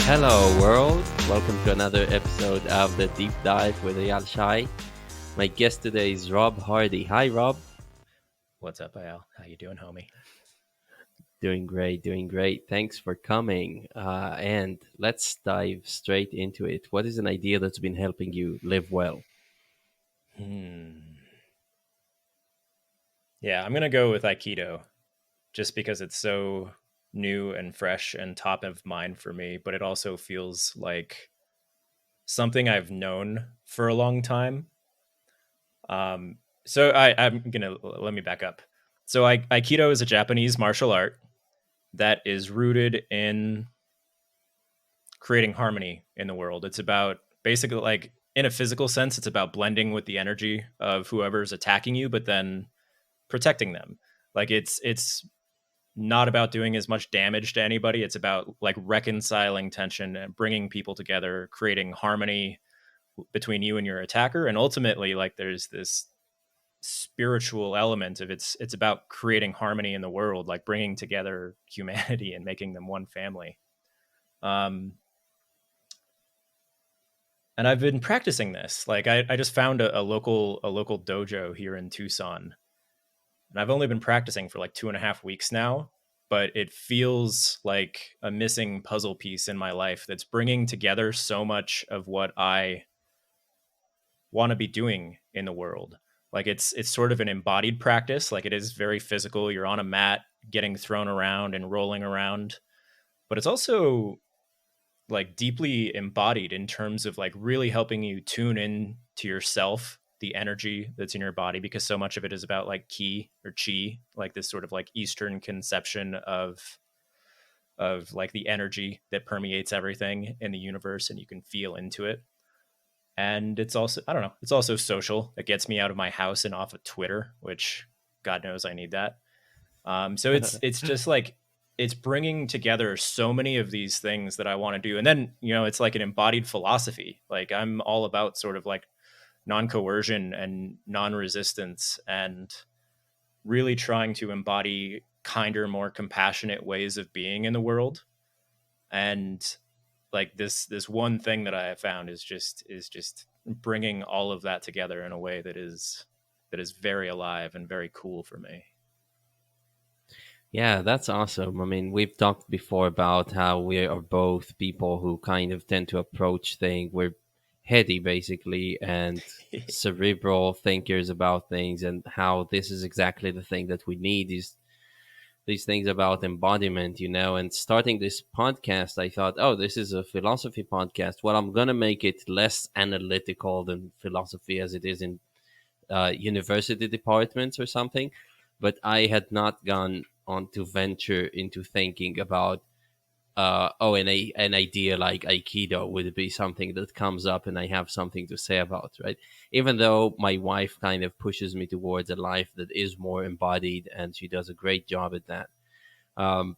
Hello, world. Welcome to another episode of the Deep Dive with Ayal Shai. My guest today is Rob Hardy. Hi, Rob. What's up, Al? How you doing, homie? Doing great, doing great. Thanks for coming. And let's dive straight into it. What is an idea that's been helping you live well? Hmm. Yeah, I'm gonna go with Aikido just because it's so new and fresh and top of mind for me, but it also feels like something I've known for a long time. I'm gonna let me back up. Aikido is a Japanese martial art that is rooted in creating harmony in the world. It's about basically like in a physical sense, it's about blending with the energy of whoever's attacking you, but then protecting them. Like it's not about doing as much damage to anybody. It's about like reconciling tension and bringing people together, creating harmony between you and your attacker. And ultimately, like there's this spiritual element of it's about creating harmony in the world, like bringing together humanity and making them one family. Um, and I've been practicing this. Like I just found a local dojo here in Tucson, and I've only been practicing for like 2.5 weeks now, but it feels like a missing puzzle piece in my life that's bringing together so much of what I want to be doing in the world. Like it's sort of an embodied practice. Like it is very physical. You're on a mat getting thrown around and rolling around, but it's also like deeply embodied in terms of like really helping you tune in to yourself, the energy that's in your body, because so much of it is about like ki or chi, like this sort of like Eastern conception of like the energy that permeates everything in the universe and you can feel into it. And it's also, I don't know, it's also social. It gets me out of my house and off of Twitter, which God knows I need that. So it's just like it's bringing together so many of these things that I want to do, and then it's like an embodied philosophy. Like I'm all about sort of like non-coercion and non-resistance, and really trying to embody kinder, more compassionate ways of being in the world. And like this one thing that I have found is just bringing all of that together in a way that is very alive and very cool for me. Yeah, that's awesome. I mean, we've talked before about how we are both people who kind of tend to approach things. We're heady, basically, and cerebral thinkers about things, and how this is exactly the thing that we need is these things about embodiment, and starting this podcast, I thought, oh, this is a philosophy podcast. Well, I'm going to make it less analytical than philosophy as it is in university departments or something. But I had not gone on to venture into thinking about an idea like Aikido would be something that comes up and I have something to say about, right? Even though my wife kind of pushes me towards a life that is more embodied and she does a great job at that. Um,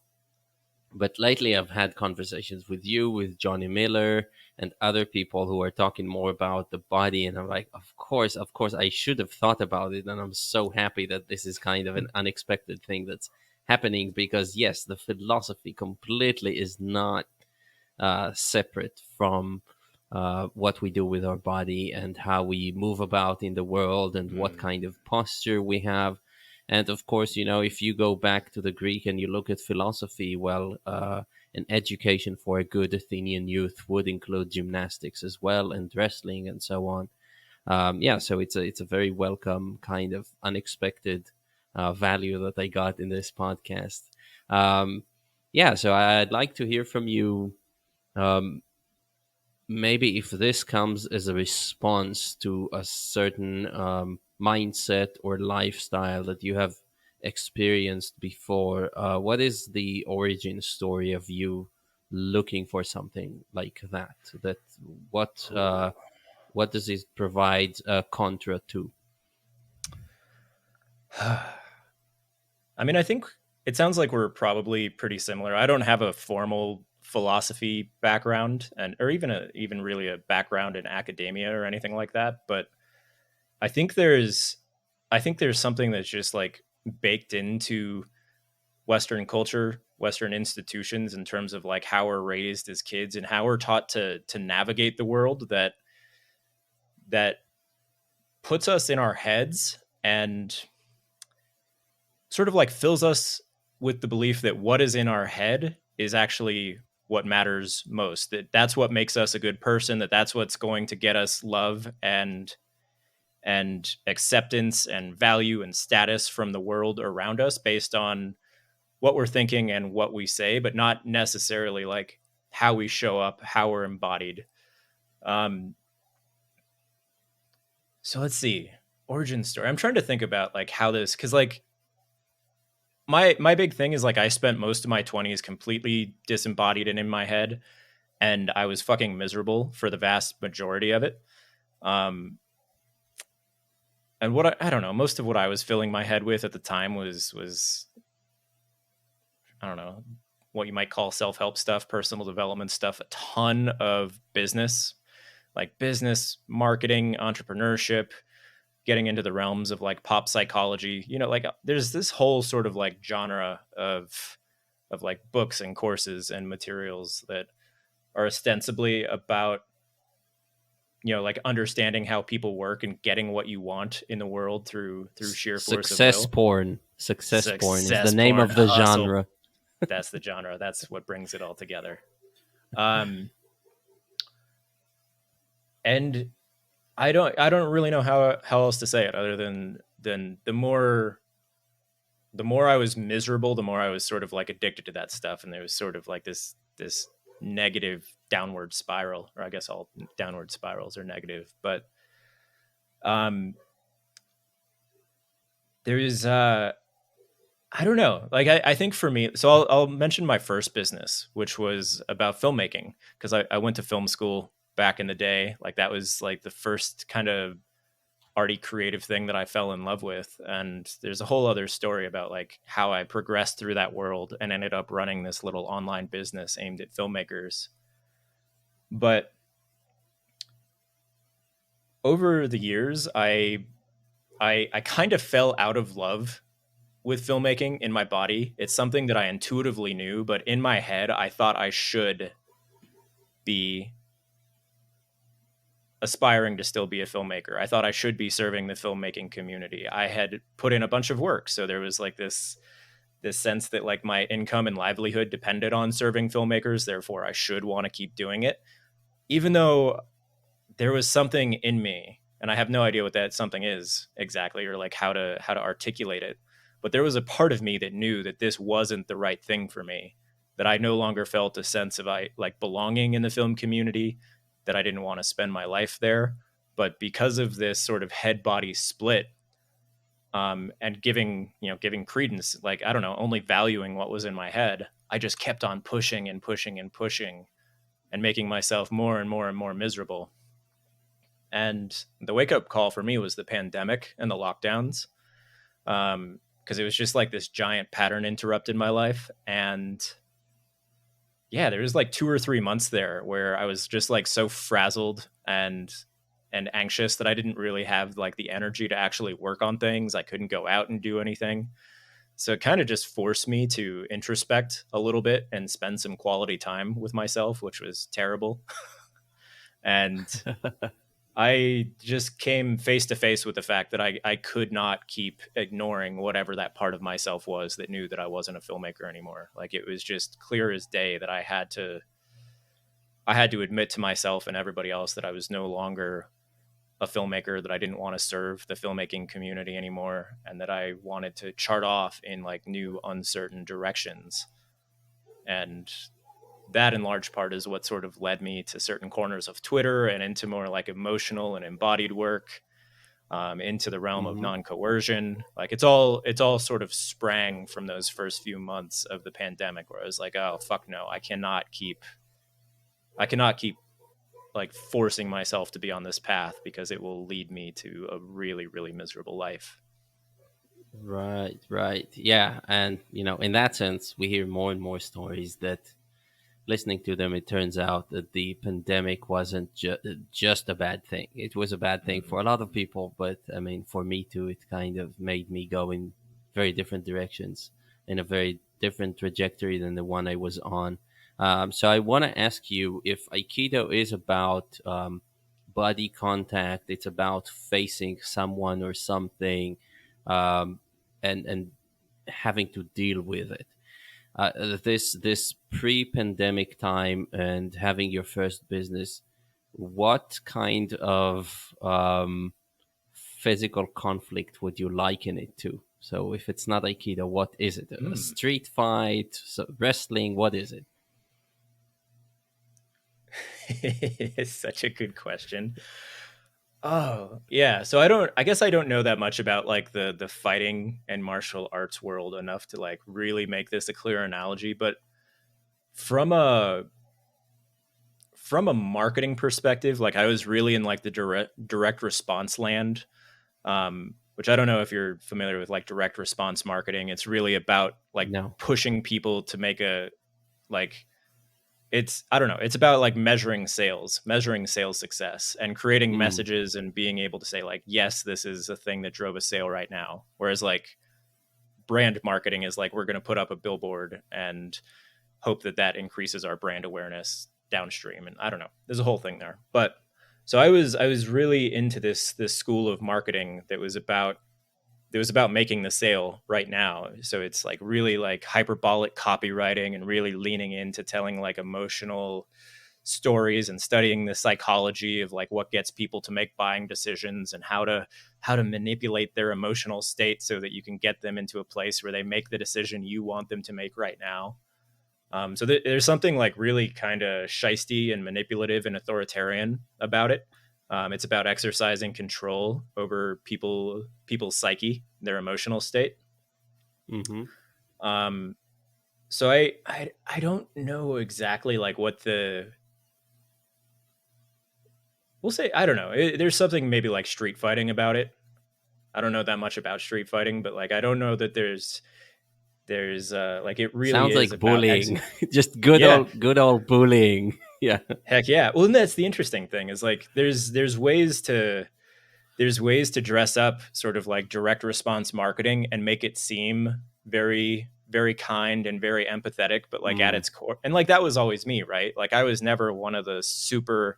but lately, I've had conversations with you, with Johnny Miller, and other people who are talking more about the body. And I'm like, of course, I should have thought about it. And I'm so happy that this is kind of an unexpected thing that's happening because, yes, the philosophy completely is not separate from what we do with our body and how we move about in the world and what Mm. kind of posture we have. And of course, if you go back to the Greek and you look at philosophy, well, an education for a good Athenian youth would include gymnastics as well and wrestling and so on. Yeah, so it's a very welcome kind of unexpected value that I got in this podcast. Um, yeah, so I'd like to hear from you. Um, Maybe if this comes as a response to a certain mindset or lifestyle that you have experienced before, what is the origin story of you looking for something like that? That what Ooh. what does it provide contra to? I mean, I think it sounds like we're probably pretty similar. I don't have a formal philosophy background and or even really a background in academia or anything like that, but I think there's I think there's something that's just like baked into Western culture Western institutions in terms of like how we're raised as kids and how we're taught to navigate the world that puts us in our heads and sort of like fills us with the belief that what is in our head is actually what matters most, that that's what makes us a good person, that that's what's going to get us love and acceptance and value and status from the world around us based on what we're thinking and what we say, but not necessarily like how we show up, how we're embodied. um so let's see, origin story. I'm trying to think about like how this, because like my big thing is like I spent most of my 20s completely disembodied and in my head, and I was fucking miserable for the vast majority of it. Um, and what I don't know, most of what I was filling my head with at the time was I don't know, what you might call self help stuff, personal development stuff, a ton of business, like business, marketing, entrepreneurship, getting into the realms of like pop psychology. You know, like there's this whole sort of like genre of like books and courses and materials that are ostensibly about, you know, like understanding how people work and getting what you want in the world through sheer force of Success will. porn. Success porn is the Success name porn, of the hustle. genre. That's the genre. That's what brings it all together. Um, and I don't really know how else to say it other than the more I was miserable, the more I was sort of like addicted to that stuff, and there was sort of like this negative downward spiral, or I guess all downward spirals are negative, but um, there is I don't know, like I think for me, so I'll mention my first business, which was about filmmaking, because I went to film school back in the day, like that was like the first kind of arty creative thing that I fell in love with. And there's a whole other story about like how I progressed through that world and ended up running this little online business aimed at filmmakers. But over the years, I kind of fell out of love with filmmaking in my body. It's something that I intuitively knew, but in my head, I thought I should be aspiring to still be a filmmaker. I thought I should be serving the filmmaking community. I had put in a bunch of work, so there was like this sense that like my income and livelihood depended on serving filmmakers, therefore I should want to keep doing it. Even though there was something in me, and I have no idea what that something is exactly, or like how to articulate it, but there was a part of me that knew that this wasn't the right thing for me, that I no longer felt a sense of I like belonging in the film community, that I didn't want to spend my life there. But because of this sort of head body split, and giving credence, like I don't know, only valuing what was in my head, I just kept on pushing and pushing and pushing and making myself more and more and more miserable. And the wake up call for me was the pandemic and the lockdowns, because it was just like this giant pattern interrupted my life. And yeah, there was like 2 or 3 months there where I was just like so frazzled and anxious that I didn't really have like the energy to actually work on things. I couldn't go out and do anything. So it kind of just forced me to introspect a little bit and spend some quality time with myself, which was terrible. And I just came face to face with the fact that I could not keep ignoring whatever that part of myself was that knew that I wasn't a filmmaker anymore. Like it was just clear as day that I had to admit to myself and everybody else that I was no longer a filmmaker, that I didn't want to serve the filmmaking community anymore, and that I wanted to chart off in like new uncertain directions. And that in large part is what sort of led me to certain corners of Twitter and into more like emotional and embodied work, into the realm of Hmm. non-coercion. Like it's all sort of sprang from those first few months of the pandemic where I was like, oh fuck no, I cannot keep like forcing myself to be on this path, because it will lead me to a really, really miserable life. Right, right. Yeah. And, in that sense, we hear more and more stories that listening to them, it turns out that the pandemic wasn't just a bad thing. It was a bad thing Mm. for a lot of people, but for me too, it kind of made me go in very different directions in a very different trajectory than the one I was on. So I want to ask you if Aikido is about body contact, it's about facing someone or something, um, and having to deal with it. This pre-pandemic time and having your first business, what kind of physical conflict would you liken it to? So if it's not Aikido, what is it? A Hmm. street fight, wrestling? What is it? It's such a good question. Oh, yeah. So I guess I don't know that much about like the fighting and martial arts world enough to like really make this a clear analogy, but from a from a marketing perspective, like I was really in like the direct response land, which I don't know if you're familiar with like direct response marketing. It's really about like No. pushing people to make a like it's I don't know, it's about like measuring sales success and creating Mm, messages and being able to say like, yes, this is a thing that drove a sale right now. Whereas like brand marketing is like we're going to put up a billboard and hope that that increases our brand awareness downstream. And I don't know, there's a whole thing there. But so I was really into this school of marketing that was about making the sale right now. So it's like really like hyperbolic copywriting and really leaning into telling like emotional stories and studying the psychology of like what gets people to make buying decisions and how to manipulate their emotional state so that you can get them into a place where they make the decision you want them to make right now. So there's something like really kind of shisty and manipulative and authoritarian about it. It's about exercising control over people's psyche, their emotional state. mm-hmm. Um, so I don't know exactly like what the we'll say I don't know. There's something maybe like street fighting about it. I don't know that much about street fighting, but like I don't know that there's like it really Sounds is like about bullying. Just yeah. good old bullying. Yeah. Heck yeah. Well, and that's the interesting thing is like there's ways to dress up sort of like direct response marketing and make it seem very very kind and very empathetic, but like at Mm, its core, and like that was always me, right? Like I was never one of the super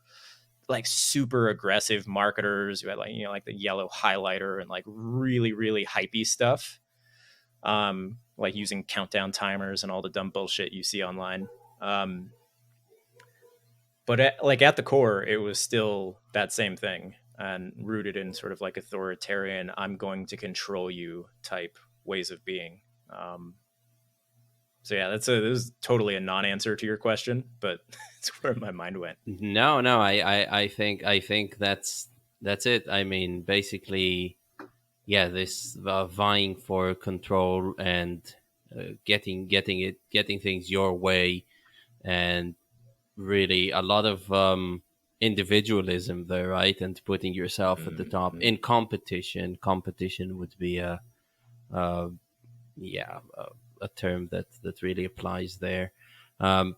aggressive marketers who had like like the yellow highlighter and like really really hypey stuff, like using countdown timers and all the dumb bullshit you see online. But like at the core it was still that same thing and rooted in sort of like authoritarian, I'm going to control you type ways of being. So yeah, this is totally a non-answer to your question, but it's where my mind went. no, no. I think that's it. I mean, basically, yeah. This vying for control and getting things your way, and really a lot of individualism there, right? And putting yourself at the top Mm-hmm. in competition. Competition would be uh yeah, a term that really applies there. Um,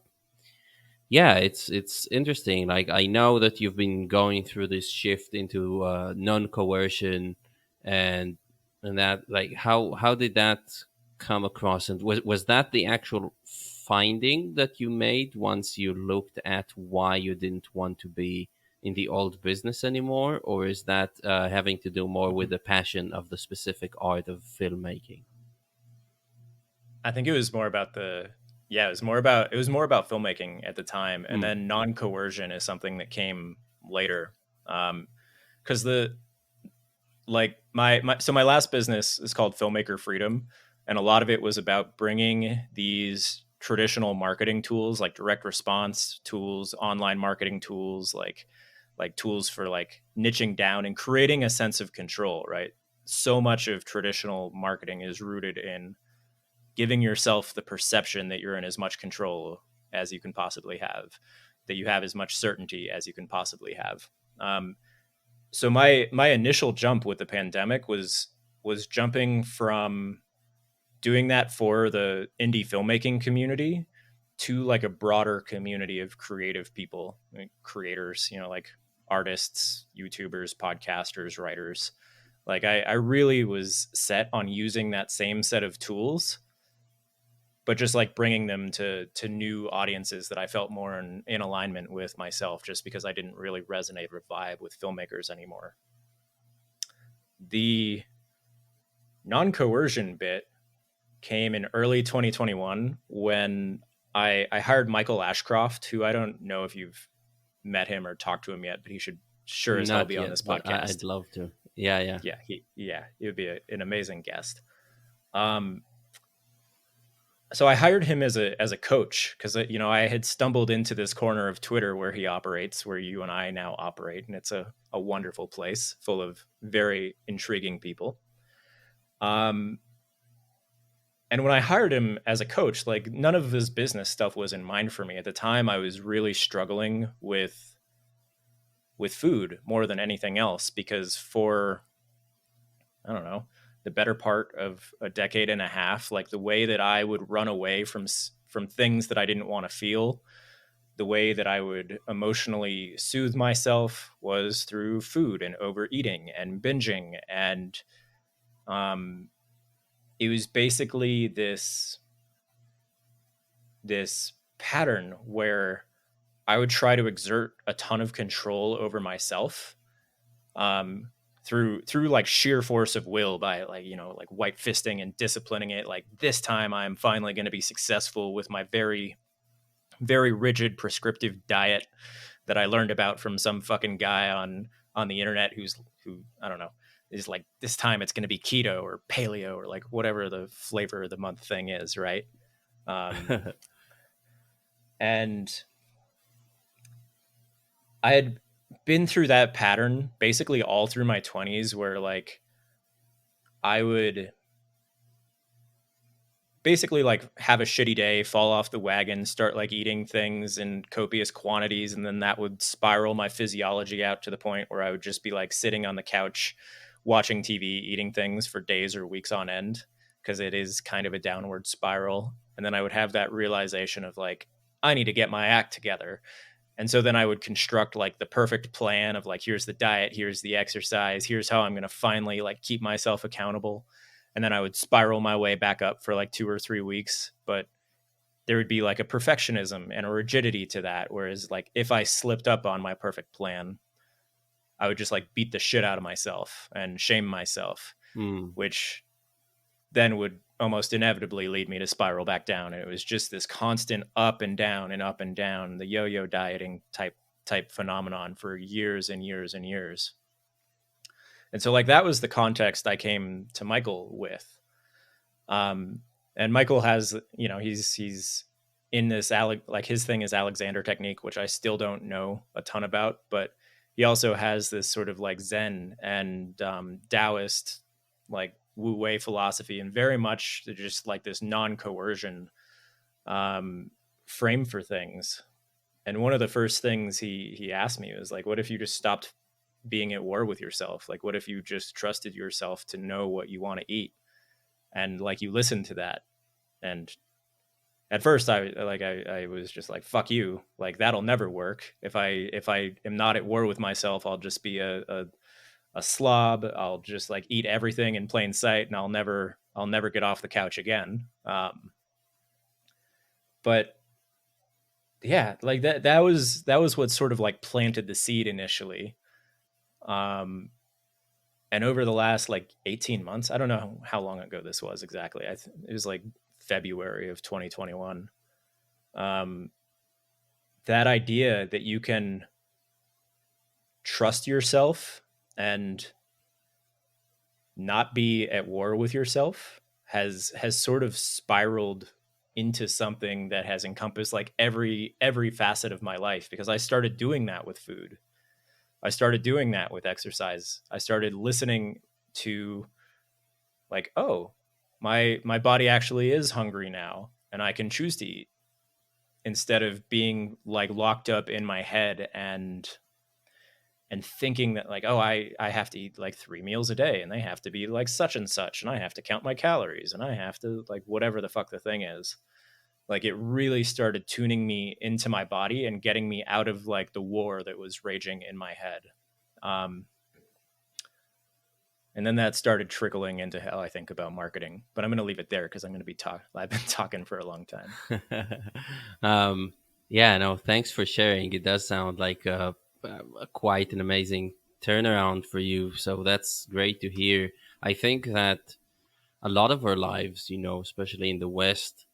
yeah, it's interesting. Like I know that you've been going through this shift into non-coercion, and that like how did that come across? And was that the actual finding that you made once you looked at why you didn't want to be in the old business anymore, or is that having to do more with the passion of the specific art of filmmaking? I think it was more about the yeah, it was more about filmmaking at the time, and Mm, then non-coercion is something that came later. Because the like my last business is called Filmmaker Freedom, and a lot of it was about bringing these traditional marketing tools like direct response tools, online marketing tools, like tools for like niching down and creating a sense of control, right? So much of traditional marketing is rooted in giving yourself the perception that you're in as much control as you can possibly have, that you have as much certainty as you can possibly have. So my initial jump with the pandemic was jumping from doing that for the indie filmmaking community to like a broader community of creative people, like creators, like artists, YouTubers, podcasters, writers. Like I really was set on using that same set of tools but just like bringing them to new audiences that I felt more in alignment with myself, just because I didn't really resonate or vibe with filmmakers anymore. The non-coercion bit came in early 2021 when I hired Michael Ashcroft, who I don't know if you've met him or talked to him yet, but he should sure as hell Not be on yet, this but I'd podcast. love to. Yeah, yeah. He would be an amazing guest. Um, so I hired him as a coach because I had stumbled into this corner of Twitter where he operates, where you and I now operate, and it's a wonderful place full of very intriguing people. Um, and when I hired him as a coach, like none of his business stuff was in mind for me at the time. I was really struggling with food more than anything else because for I don't know, the better part of a decade and a half, like the way that I would run away from things that I didn't want to feel, the way that I would emotionally soothe myself was through food and overeating and binging, and um, it was basically this pattern where I would try to exert a ton of control over myself um, through like sheer force of will by like like white fisting and disciplining it. Like this time, I'm finally going to be successful with my very very rigid prescriptive diet that I learned about from some fucking guy on the internet who I don't know is like this time it's going to be keto or paleo or like whatever the flavor of the month thing is, right? Um, and I had been through that pattern basically all through my 20s where like I would basically like have a shitty day, fall off the wagon, start like eating things in copious quantities, and then that would spiral my physiology out to the point where I would just be like sitting on the couch watching TV, eating things for days or weeks on end because it is kind of a downward spiral. And then I would have that realization of like I need to get my act together. And so then I would construct like the perfect plan of like here's the diet, here's the exercise, here's how I'm going to finally like keep myself accountable, and then I would spiral my way back up for like 2 or 3 weeks. But there would be like a perfectionism and a rigidity to that. Whereas, like, if I slipped up on my perfect plan, I would just like beat the shit out of myself and shame myself, Mm. which then would almost inevitably lead me to spiral back down. And it was just this constant up and down and up and down, the yo yo dieting type phenomenon for years and years and years. And so, like, that was the context I came to Michael with. Um, and Michael has, he's in this like his thing is Alexander technique, which I still don't know a ton about, but he also has this sort of like Zen and Taoist like Wu Wei philosophy, and very much just like this non-coercion um, frame for things. And one of the first things he asked me was like, "What if you just stopped being at war with yourself? Like, what if you just trusted yourself to know what you want to eat?" And like you listen to that. And at first I was just like fuck you, like that'll never work. If I am not at war with myself, I'll just be a slob. I'll just like eat everything in plain sight, and I'll never get off the couch again. But yeah, like that was what sort of like planted the seed initially. um and over the last like 18 months, I don't know how long ago this was exactly. It was like February of 2021. um, that idea that you can trust yourself and not be at war with yourself has sort of spiraled into something that has encompassed like every facet of my life, because I started doing that with food. I started doing that with exercise. I started listening to like, oh, my body actually is hungry now and I can choose to eat, instead of being like locked up in my head and thinking that like, oh, I have to eat like 3 meals a day and they have to be like such and such and I have to count my calories and I have to like whatever the fuck the thing is. Like it really started tuning me into my body and getting me out of like the war that was raging in my head. um And then that started trickling into how I think about marketing. But I'm going to leave it there because I've been talking for a long time. um, yeah, no, thanks for sharing. It does sound like quite an amazing turnaround for you. So that's great to hear. I think that a lot of our lives, especially in the West,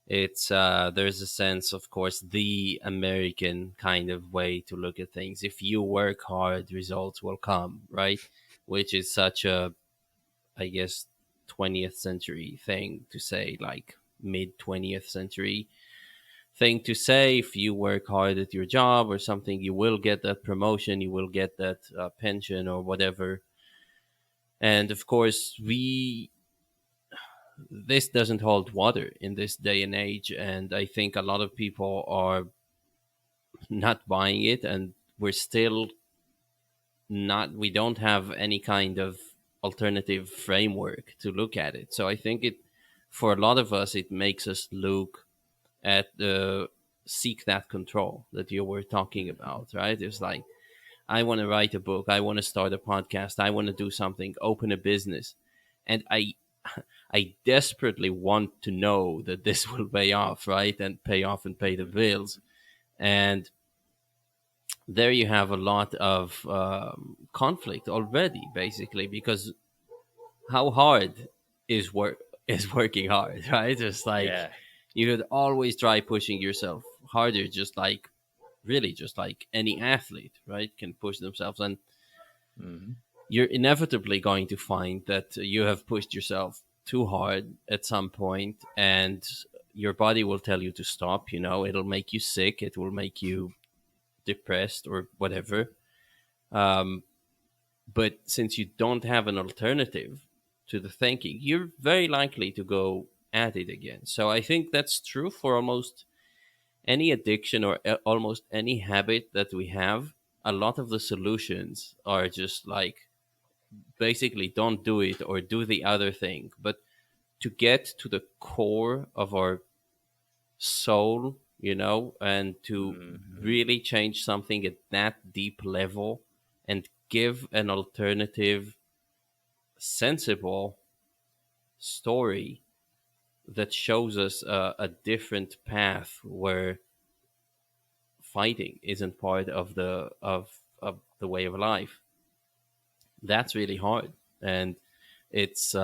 it's there's a sense, of course, the American kind of way to look at things. If you work hard, results will come, right? Which is such a, I guess, 20th century thing to say, like mid 20th century thing to say. If you work hard at your job or something, you will get that promotion, you will get that pension or whatever. And of course, we this doesn't hold water in this day and age, and I think a lot of people are not buying it, and we're still not we don't have any kind of alternative framework to look at it. So I think it for a lot of us it makes us look at the seek that control that you were talking Mhm. about, right? It's like, I want to write a book, I want to start a podcast, I want to do something, open a business, and I desperately want to know that this will pay off, right? And pay off and pay the bills. And there you have a lot of conflict already, basically, because how hard is work is working hard, right? Just like Yeah. you could always try pushing yourself harder, just like really just like any athlete, right, can push themselves. And Hmm. you're inevitably going to find that you have pushed yourself too hard at some point, and your body will tell you to stop. It'll make you sick, it will make you depressed or whatever. um, but since you don't have an alternative to the thinking, you're very likely to go at it again. So I think that's true for almost any addiction or almost any habit that we have. A lot of the solutions are just like basically don't do it or do the other thing. But to get to the core of our soul, and to Hmm. really change something at that deep level and give an alternative, sensible story that shows us a different path where fighting isn't part of the way of life. That's really hard, and it's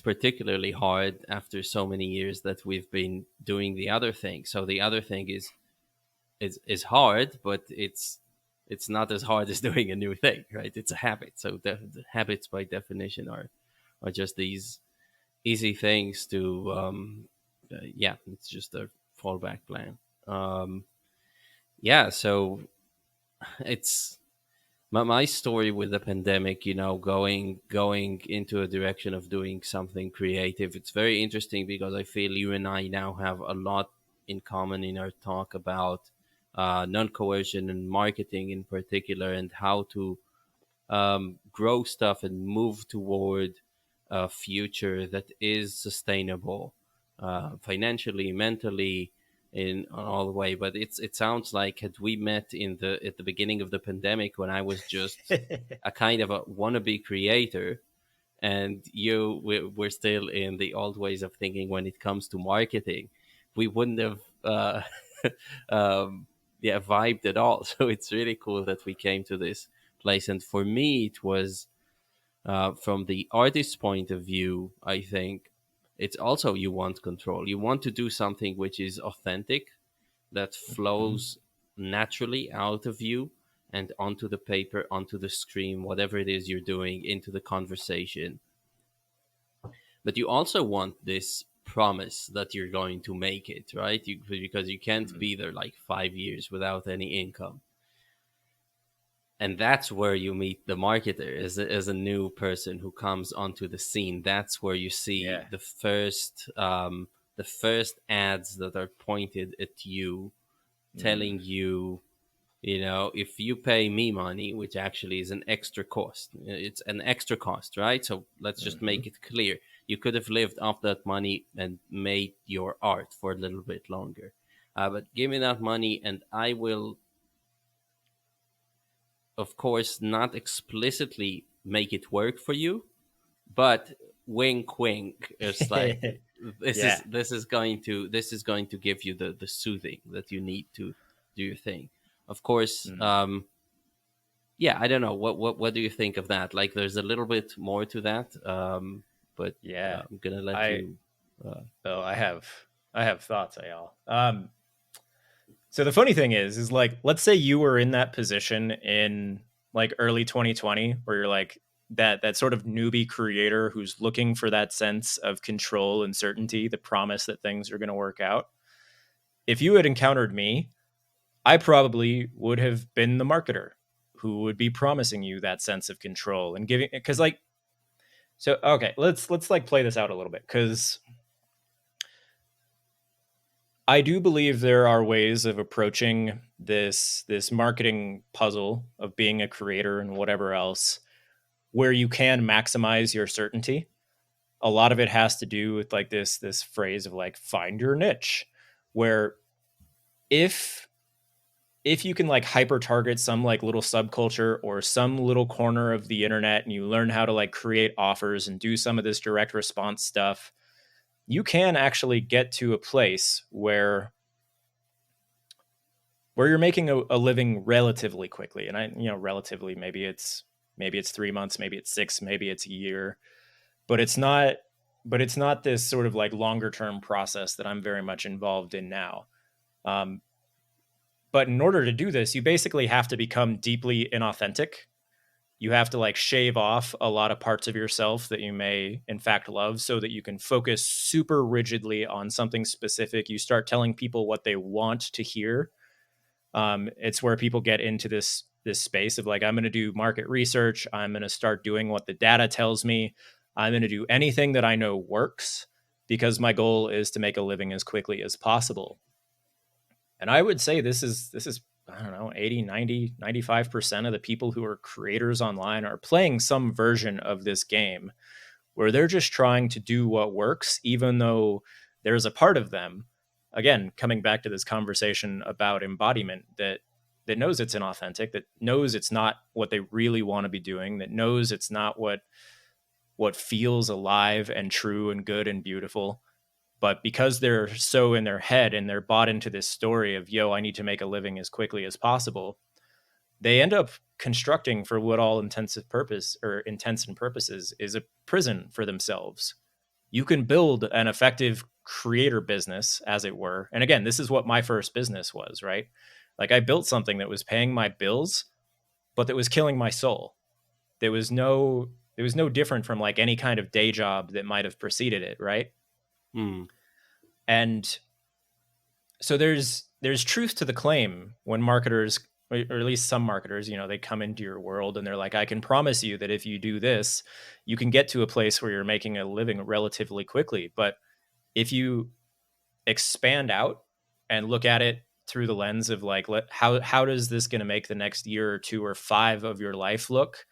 particularly hard after so many years that we've been doing the other thing. So the other thing is hard, but it's not as hard as doing a new thing, right? It's a habit. So the habits by definition are just these easy things to yeah, it's just a fallback plan. um yeah, so it's my story with the pandemic, going into a direction of doing something creative. It's very interesting because I feel you and I now have a lot in common in our talk about non-coercion and marketing in particular, and how to grow stuff and move toward a future that is sustainable, financially, mentally, in all the way. But it sounds like had we met in the at the beginning of the pandemic when I was just a kind of a wannabe creator, and we're still in the old ways of thinking when it comes to marketing, we wouldn't have um, yeah, vibed at all. So it's really cool that we came to this place. And for me, it was from the artist's point of view. I think it's also you want control. You want to do something which is authentic, that Mhm. flows naturally out of you and onto the paper, onto the screen, whatever it is you're doing, into the conversation. But you also want this promise that you're going to make it, right? Because you can't Mhm. be there like 5 years without any income. And that's where you meet the marketer as a new person who comes onto the scene. That's where you see Yeah. the first ads that are pointed at you, Mm. telling you, if you pay me money, which actually is an extra cost. It's an extra cost, right? So let's just Mhm. make it clear. You could have lived off that money and made your art for a little bit longer. But give me that money, and I will, of course, not explicitly make it work for you, but wink wink, it's like Yeah. this is going to give you the soothing that you need to do your thing. Of course, Mm. yeah, I don't know, what do you think of that? Like, there's a little bit more to that, but Yeah. I'm gonna let I you oh, I have thoughts, y'all. So the funny thing is like, let's say you were in that position in like early 2020, where you're like that sort of newbie creator who's looking for that sense of control and certainty, the promise that things are going to work out. If you had encountered me, I probably would have been the marketer who would be promising you that sense of control and giving, because like, so okay, let's like play this out a little bit, because I do believe there are ways of approaching this marketing puzzle of being a creator and whatever else where you can maximize your certainty. A lot of it has to do with like this phrase of like find your niche, where if if you can like hyper target some like little subculture or some little corner of the internet, and you learn how to like create offers and do some of this direct response stuff, you can actually get to a place where you're making a living relatively quickly. And relatively, maybe it's 3 months, maybe it's six, maybe it's a year, but it's not this sort of like longer term process that I'm very much involved in now. Um, but in order to do this, you basically have to become deeply inauthentic. You have to like shave off a lot of parts of yourself that you may in fact love, so that you can focus super rigidly on something specific. You start telling people what they want to hear. It's where people get into this space of like, I'm going to do market research. I'm going to start doing what the data tells me. I'm going to do anything that I know works, because my goal is to make a living as quickly as possible. And I would say this is I don't know, 80, 90, 95% of the people who are creators online are playing some version of this game, where they're just trying to do what works, even though there's a part of them, again, coming back to this conversation about embodiment, that knows it's inauthentic, that knows it's not what they really want to be doing, that knows it's not what feels alive and true and good and beautiful. But because they're so in their head and they're bought into this story of, yo, I need to make a living as quickly as possible, they end up constructing, for what all intents and purposes, is a prison for themselves. You can build an effective creator business, as it were. And again, this is what my first business was, right? Like, I built something that was paying my bills, but that was killing my soul. There was no different from like any kind of day job that might have preceded it, right? hmm. And so there's truth to the claim when marketers, or at least some marketers, they come into your world and they're like, I can promise you that if you do this, you can get to a place where you're making a living relatively quickly. But if you expand out and look at it through the lens of like, how does this going to make the next year or two or five of your life look,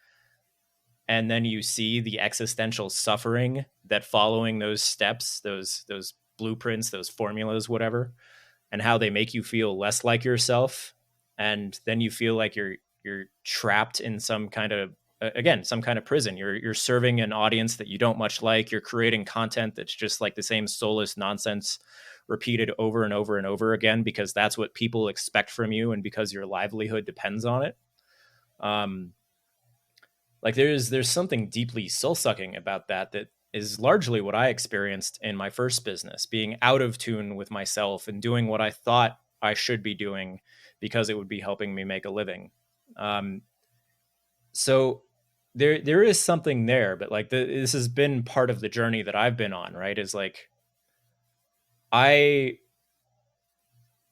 and then you see the existential suffering that following those steps, those blueprints, those formulas, whatever, and how they make you feel less like yourself, and then you feel like you're trapped in some kind of, again, some kind of prison. You're serving an audience that you don't much like. You're creating content that's just like the same soulless nonsense repeated over and over and over again, because that's what people expect from you and because your livelihood depends on it. um like, there's something deeply soul-sucking about that is largely what I experienced in my first business, being out of tune with myself and doing what I thought I should be doing because it would be helping me make a living. Um, so there is something there, but like, this has been part of the journey that I've been on, right? Is like, I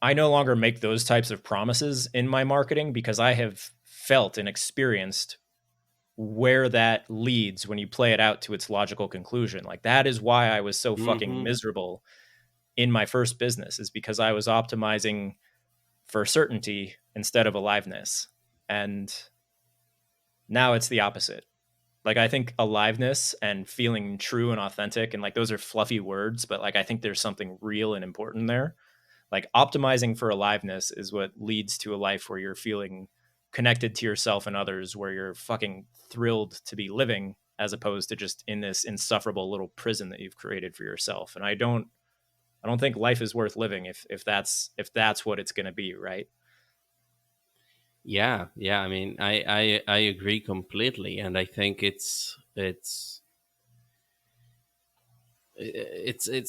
I no longer make those types of promises in my marketing, because I have felt and experienced where that leads when you play it out to its logical conclusion. Like, that is why I was so fucking Hmm. miserable in my first business, is because I was optimizing for certainty instead of aliveness. And now it's the opposite. Like, I think aliveness and feeling true and authentic, and like, those are fluffy words, but like, I think there's something real and important there. Like, optimizing for aliveness is what leads to a life where you're feeling connected to yourself and others, where you're fucking thrilled to be living, as opposed to just in this insufferable little prison that you've created for yourself. And I don't think life is worth living if that's what it's going to be, right? Yeah, yeah. I mean, I agree completely, and I think it's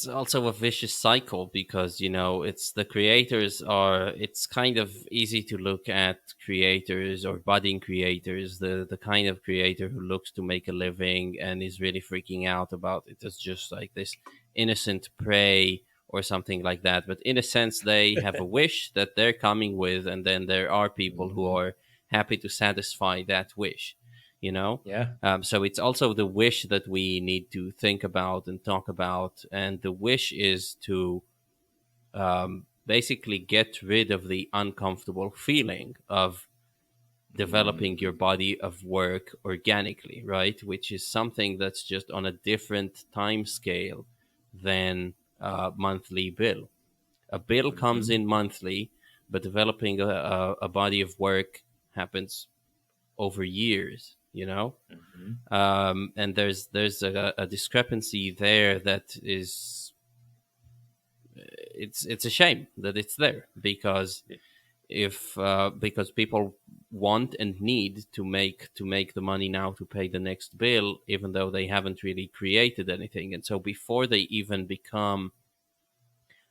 also a vicious cycle because it's the creators are it's kind of easy to look at creators or budding creators, the kind of creator who looks to make a living and is really freaking out about it as just like this innocent prey or something like that, but in a sense they have a wish that they're coming with, and then there are people who Mhm. are happy to satisfy that wish you know Yeah. so it's also the wish that we need to think about and talk about. And the wish is to basically get rid of the uncomfortable feeling of developing your Mhm. body of work organically, right? Which is something that's just on a different time scale than a monthly bill. A bill comes Mhm. in monthly, but developing a body of work happens over years. Mhm. And there's a discrepancy there that is it's a shame that it's there because if because people want and need to make the money now to pay the next bill, even though they haven't really created anything. And so before they even become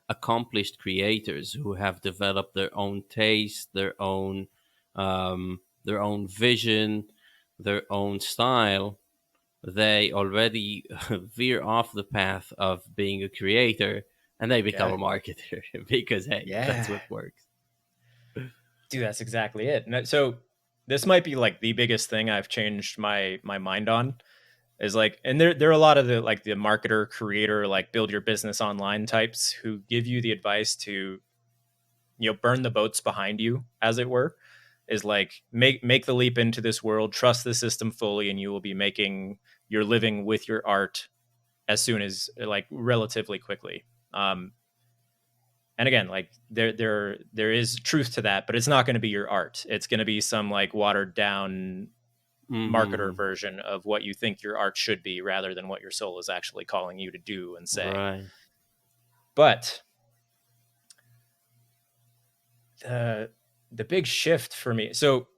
accomplished creators who have developed their own taste, their own vision, their own style, they already veer off the path of being a creator and they become Yeah. a marketer because hey, that's Yeah. what works. Dude, that's exactly it. So this might be like the biggest thing I've changed my mind on is like, and there are a lot of the like the marketer, creator, like build your business online types who give you the advice to burn the boats behind you, as it were, is like make the leap into this world, trust the system fully, and you will be making your living with your art as soon as like relatively quickly. And again, like there is truth to that, but it's not going to be your art. It's going to be some like watered down marketer Hmm. version of what you think your art should be rather than what your soul is actually calling you to do and say. Right. But the the big shift for me, so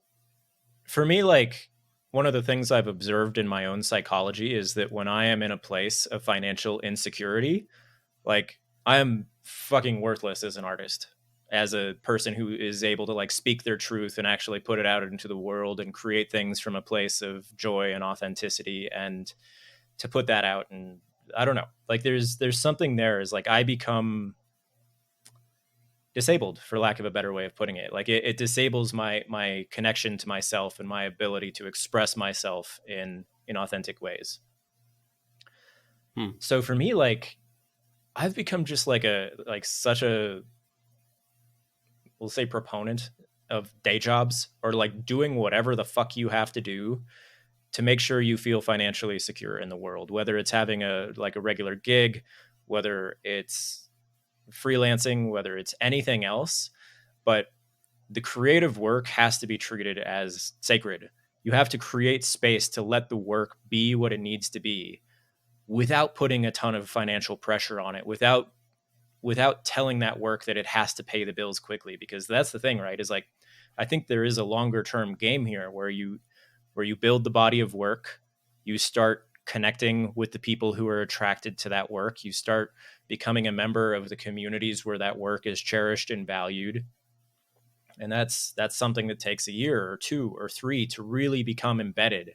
for me, like one of the things I've observed in my own psychology is that when I am in a place of financial insecurity, like I am fucking worthless as an artist, as a person who is able to like speak their truth and actually put it out into the world and create things from a place of joy and authenticity, and to put that out. And I don't know, like there's something there is like I become disabled, for lack of a better way of putting it. Like it disables my connection to myself and my ability to express myself in authentic ways. Hmm. So for me, like I've become just like such a, we'll say, proponent of day jobs or like doing whatever the fuck you have to do to make sure you feel financially secure in the world, whether it's having a regular gig, whether it's freelancing, whether it's anything else. But the creative work has to be treated as sacred. You have to create space to let the work be what it needs to be without putting a ton of financial pressure on it, without telling that work that it has to pay the bills quickly. Because that's the thing, right? Is like I think there is a longer term game here where you build the body of work, you start connecting with the people who are attracted to that work, you start becoming a member of the communities where that work is cherished and valued. And that's something that takes a year or two or three to really become embedded,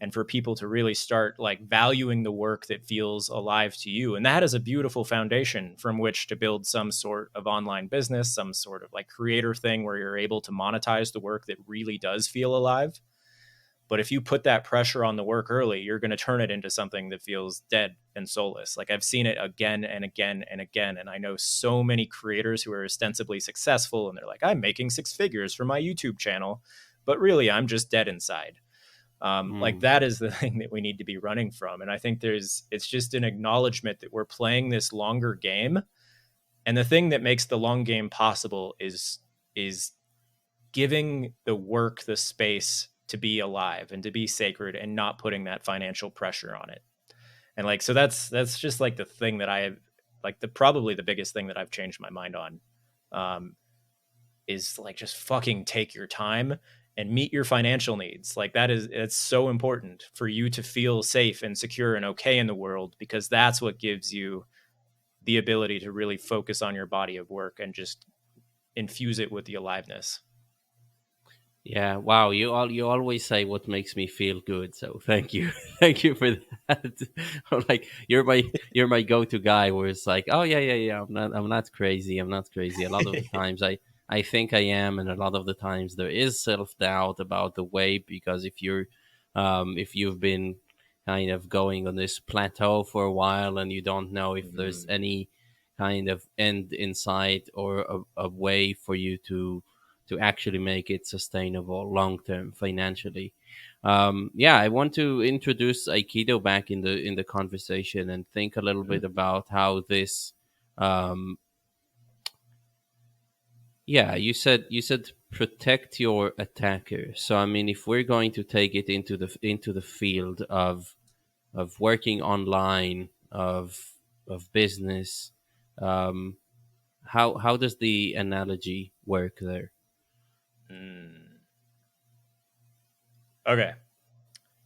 and for people to really start like valuing the work that feels alive to you. And that is a beautiful foundation from which to build some sort of online business, some sort of like creator thing where you're able to monetize the work that really does feel alive. But if you put that pressure on the work early, you're going to turn it into something that feels dead and soulless. Like I've seen it again and again and again. And I know so many creators who are ostensibly successful and they're like, I'm making six figures for my YouTube channel, but really I'm just dead inside. Like Hmm. that is the thing that we need to be running from. And I think it's just an acknowledgement that we're playing this longer game. And the thing that makes the long game possible is giving the work the space to be alive and to be sacred and not putting that financial pressure on it. And like, so that's just like the thing that I have, like the probably the biggest thing that I've changed my mind on, um, is like just fucking take your time and meet your financial needs. Like that is, it's so important for you to feel safe and secure and okay in the world, because that's what gives you the ability to really focus on your body of work and just infuse it with the aliveness. Yeah, wow. You always say what makes me feel good. So thank you, thank you for that. Like you're my go to guy. Where it's like, oh yeah, yeah, yeah. I'm not crazy. I'm not crazy. A lot of the times I think I am, and a lot of the times there is self doubt about the way, because if you've been kind of going on this plateau for a while and you don't know if there's Mm. any kind of end in sight or a way for you to actually make it sustainable long term financially. Yeah, I want to introduce Aikido back in the conversation and think a little bit Mm. about how this. Um, yeah, you said protect your attacker. So I mean, if we're going to take it into the field of working online, of business, um, how does the analogy work there? Mm. Okay.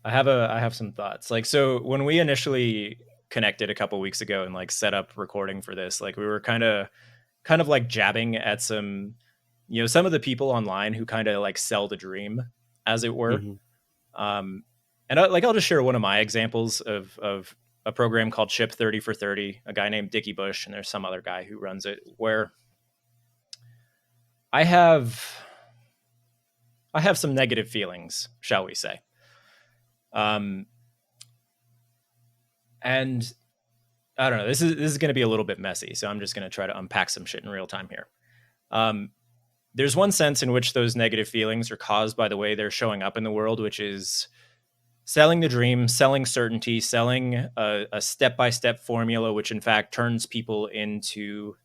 I have some thoughts. Like, so when we initially connected a couple weeks ago and like set up recording for this, like we were kind of like jabbing at some, some of the people online who kind of like sell the dream, as it were. Hmm. Um, and I'll just share one of my examples of a program called Ship 30 for 30, a guy named Dickie Bush, and there's some other guy who runs it, where I have I have some negative feelings, shall we say. Um, and I don't know. This is going to be a little bit messy, so I'm just going to try to unpack some shit in real time here. Um, there's one sense in which those negative feelings are caused by the way they're showing up in the world, which is selling the dream, selling certainty, selling a step-by-step formula, which in fact turns people into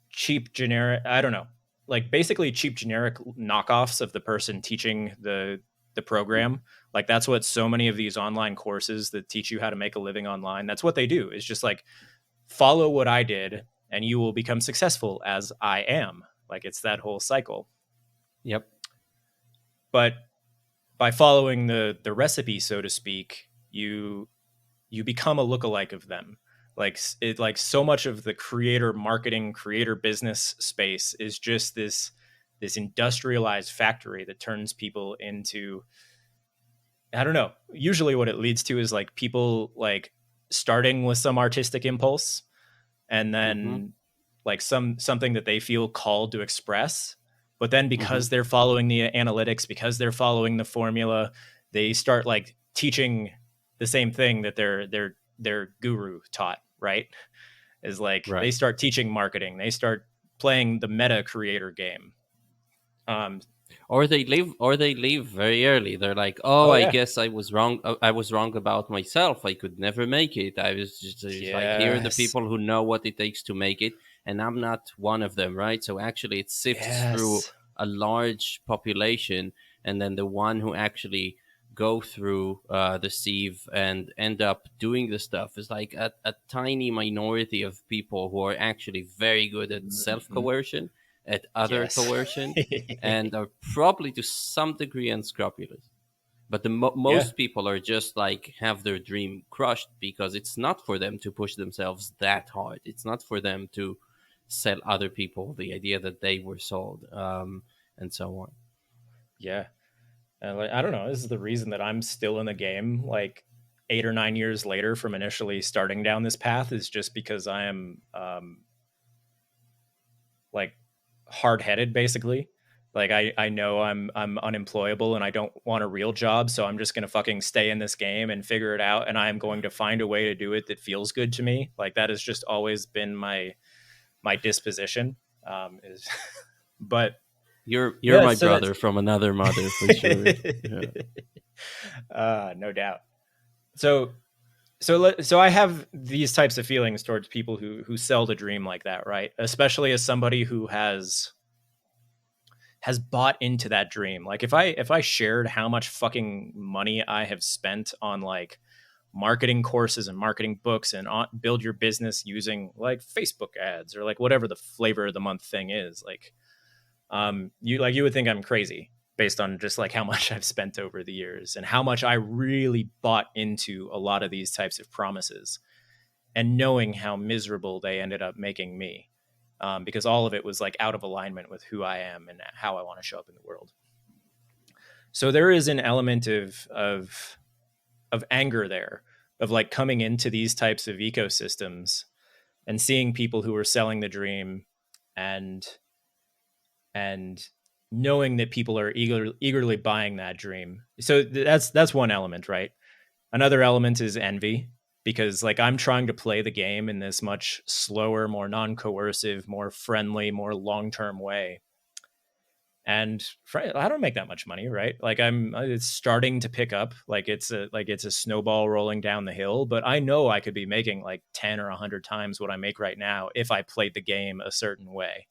cheap generic, I don't know, like basically cheap generic knockoffs of the person teaching the program. Like that's what so many of these online courses that teach you how to make a living online, that's what they do. Is just like, follow what I did and you will become successful as I am. Like it's that whole cycle. Yep. But by following the recipe, so to speak, you become a lookalike of them. Like it, like so much of the creator marketing, creator business space is just this industrialized factory that turns people into, I don't know. Usually, what it leads to is like people like starting with some artistic impulse, and Hmm. then like something that they feel called to express. But then Hmm. because they're following the analytics, because they're following the formula, they start like teaching the same thing that their guru taught, right? Is like they Right. start teaching marketing, they start playing the meta creator game. Um, Or they leave very early. They're like, oh, oh I yeah, guess I was wrong. I was wrong about myself. I could never make it. I was just like, here are the yes, people who know what it takes to make it, and I'm not one of them, right? So actually, it sifts through yes. a large population, and then the one who actually go through the sieve and end up doing the stuff is like a tiny minority of people who are actually very good at self Mhm. coercion, at other Yes. coercion, and are probably to some degree unscrupulous. But Yeah. most people are just like have their dream crushed because it's not for them to push themselves that hard. It's not for them to sell other people the idea that they were sold, and so on. Yeah. And like, I don't know. This is the reason that I'm still in the game, like 8 or 9 years later from initially starting down this path, is just because I am like hard headed, basically. Like I know I'm unemployable and I don't want a real job, so I'm just gonna fucking stay in this game and figure it out, and I am going to find a way to do it that feels good to me. Like that has just always been my disposition. Is but You're yeah, my so that's brother from another mother for sure. Yeah. no doubt. So so I have these types of feelings towards people who sell the dream like that, right? Especially as somebody who has has bought into that dream. Like if I shared how much fucking money I have spent on like marketing courses and marketing books and build your business using like Facebook ads or like whatever the flavor of the month thing is, like you would think I'm crazy based on just like how much I've spent over the years and how much I really bought into a lot of these types of promises, and knowing how miserable they ended up making me, because all of it was like out of alignment with who I am and how I want to show up in the world. So there is an element of anger there, of like coming into these types of ecosystems and seeing people who are selling the dream, and and knowing that people are eagerly buying that dream. So that's one element, right? Another element is envy, because like I'm trying to play the game in this much slower, more non-coercive, more friendly, more long-term way. And I don't make that much money, right? Like it's starting to pick up, like it's a snowball rolling down the hill, but I know I could be making like 10 or 100 times what I make right now if I played the game a certain way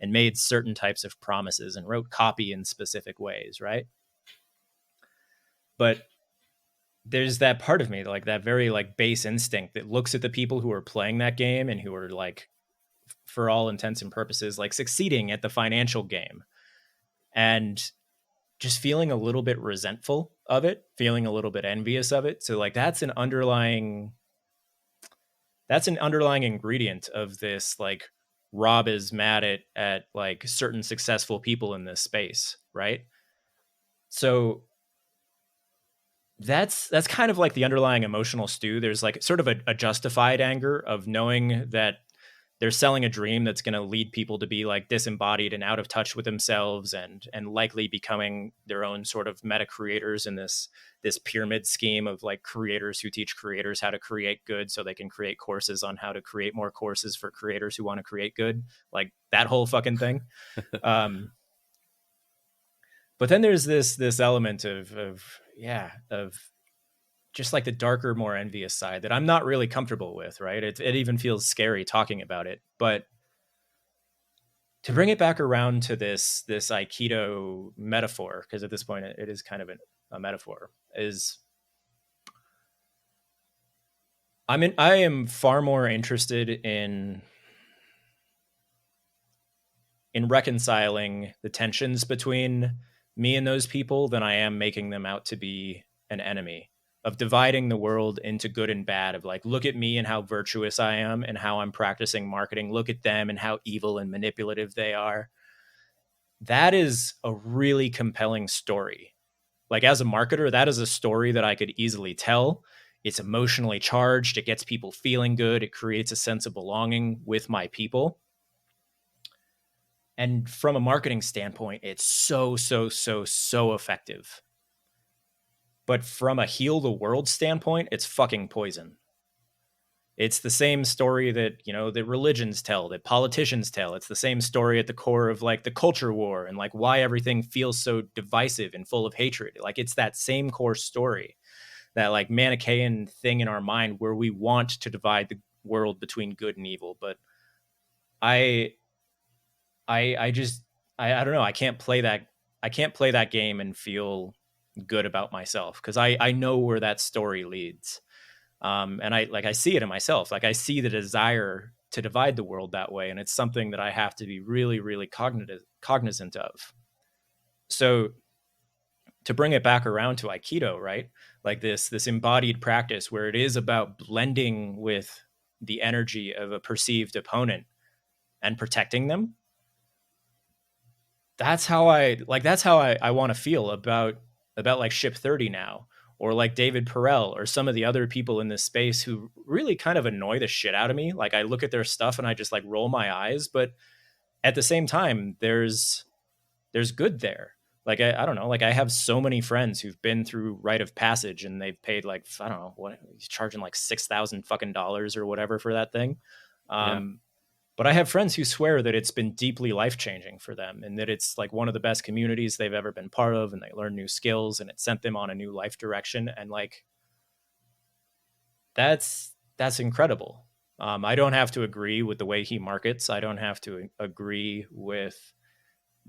and made certain types of promises and wrote copy in specific ways, right? But there's that part of me, like that very like base instinct that looks at the people who are playing that game and who are like, for all intents and purposes, like succeeding at the financial game, and just feeling a little bit resentful of it, feeling a little bit envious of it. So like that's an underlying ingredient of this, like Rob is mad at like certain successful people in this space, right? So that's kind of like the underlying emotional stew. There's like sort of a justified anger of knowing that they're selling a dream that's going to lead people to be like disembodied and out of touch with themselves, and likely becoming their own sort of meta creators in this pyramid scheme of like creators who teach creators how to create good so they can create courses on how to create more courses for creators who want to create good, like that whole fucking thing. um but then there's this element of just like the darker, more envious side that I'm not really comfortable with, right? It even feels scary talking about it. But to bring it back around to this Aikido metaphor, because at this point it is kind of a metaphor, is I am far more interested in reconciling the tensions between me and those people than I am making them out to be an enemy, of dividing the world into good and bad, of like, look at me and how virtuous I am and how I'm practicing marketing. Look at them and how evil and manipulative they are. That is a really compelling story. Like as a marketer, that is a story that I could easily tell. It's emotionally charged. It gets people feeling good. It creates a sense of belonging with my people. And from a marketing standpoint, it's so effective. But from a heal the world standpoint, it's fucking poison. It's the same story that, that religions tell, that politicians tell. It's the same story at the core of like the culture war and like why everything feels so divisive and full of hatred. Like it's that same core story, that like Manichaean thing in our mind where we want to divide the world between good and evil. But I I just I don't know. I can't play that game and feel good about myself, because I know where that story leads. And I see it in myself. Like I see the desire to divide the world that way, and it's something that I have to be really, really cognizant of. So to bring it back around to Aikido, right? Like this embodied practice where it is about blending with the energy of a perceived opponent and protecting them. That's how I want to feel about like Ship 30 now, or like David Perel, or some of the other people in this space who really kind of annoy the shit out of me. Like I look at their stuff and I just like roll my eyes, but at the same time there's good there. Like I don't know, like I have so many friends who've been through rite of passage and they've paid like, I don't know what he's charging, like 6,000 fucking dollars or whatever for that thing. Yeah. um but I have friends who swear that it's been deeply life changing for them, and that it's like one of the best communities they've ever been part of, and they learn new skills and it sent them on a new life direction. And like that's incredible. I don't have to agree with the way he markets. I don't have to agree with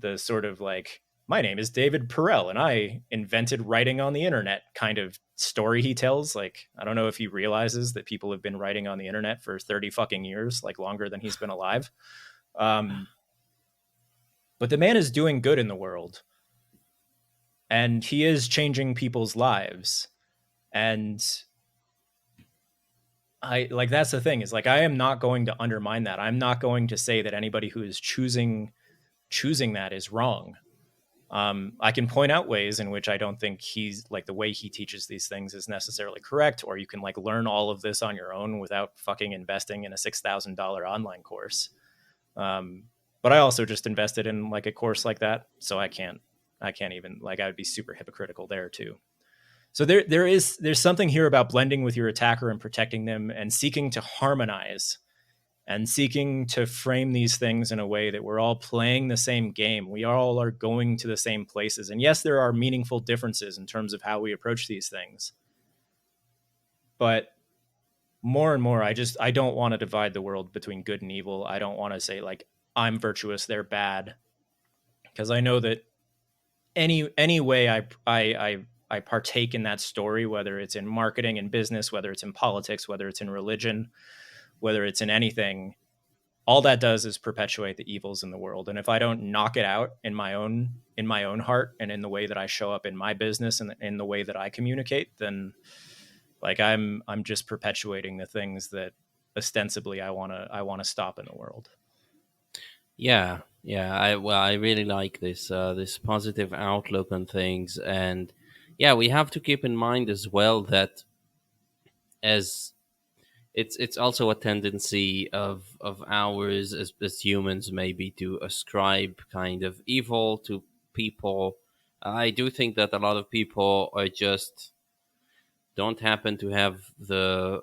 the sort of like, my name is David Perel and I invented writing on the internet kind of story he tells. Like, I don't know if he realizes that people have been writing on the internet for 30 fucking years, like longer than he's been alive. Um, but the man is doing good in the world and he is changing people's lives. And I like, that's the thing, is like, I am not going to undermine that. I'm not going to say that anybody who is choosing that is wrong. I can point out ways in which I don't think he's like, the way he teaches these things is necessarily correct, or you can like learn all of this on your own without fucking investing in a $6,000 online course. But I also just invested in like a course like that, so I can't even, like, I would be super hypocritical there too. So there's something here about blending with your attacker and protecting them and seeking to harmonize and seeking to frame these things in a way that we're all playing the same game. We all are going to the same places. And yes, there are meaningful differences in terms of how we approach these things. But more and more, I don't want to divide the world between good and evil. I don't want to say like, I'm virtuous, they're bad. Because I know that any way I partake in that story, whether it's in marketing and business, whether it's in politics, whether it's in religion, whether it's in anything, all that does is perpetuate the evils in the world. And if I don't knock it out in my own heart and in the way that I show up in my business and in the way that I communicate, then like, I'm just perpetuating the things that ostensibly I want to stop in the world. Yeah, yeah. I really like this this positive outlook on things, and yeah, we have to keep in mind as well that as it's also a tendency of ours as humans maybe to ascribe kind of evil to people. I do think that a lot of people are just don't happen to have the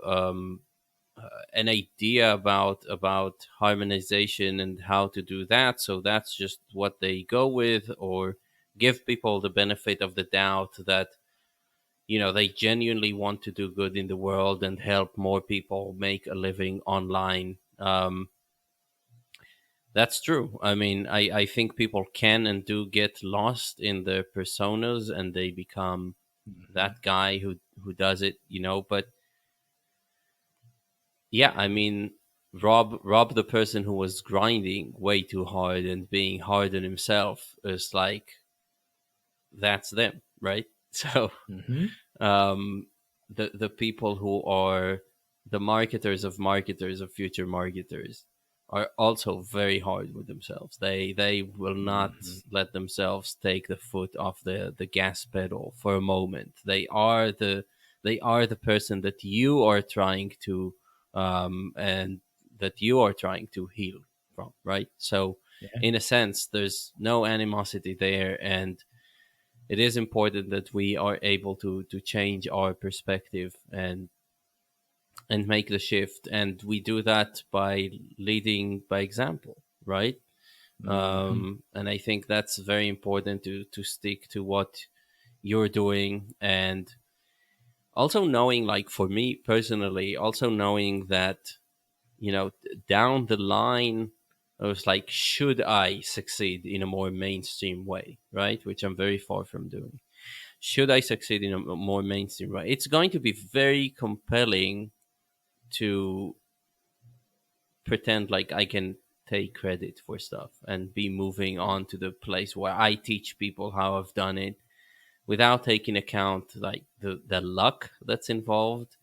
an idea about harmonization and how to do that, so that's just what they go with, or give people the benefit of the doubt that they genuinely want to do good in the world and help more people make a living online. That's true. I mean, I think people can and do get lost in their personas and they become Mm-hmm. that guy who does it, but yeah, I mean, Rob the person who was grinding way too hard and being hard on himself is like, that's them, right? So Mm-hmm. um, the people who are the marketers of future marketers are also very hard with themselves. They will not Mm-hmm. let themselves take the foot off the gas pedal for a moment. They are the person that you are trying to and that you are trying to heal from, right? So Yeah. in a sense, there's no animosity there, and it is important that we are able to change our perspective and make the shift, and we do that by leading by example, right? Mm-hmm. And I think that's very important to stick to what you're doing, and also knowing, like for me personally, also knowing that down the line I was like, should I succeed in a more mainstream way, right? Which I'm very far from doing. Should I succeed in a more mainstream way? It's going to be very compelling to pretend like I can take credit for stuff and be moving on to the place where I teach people how I've done it without taking account like the luck that's involved,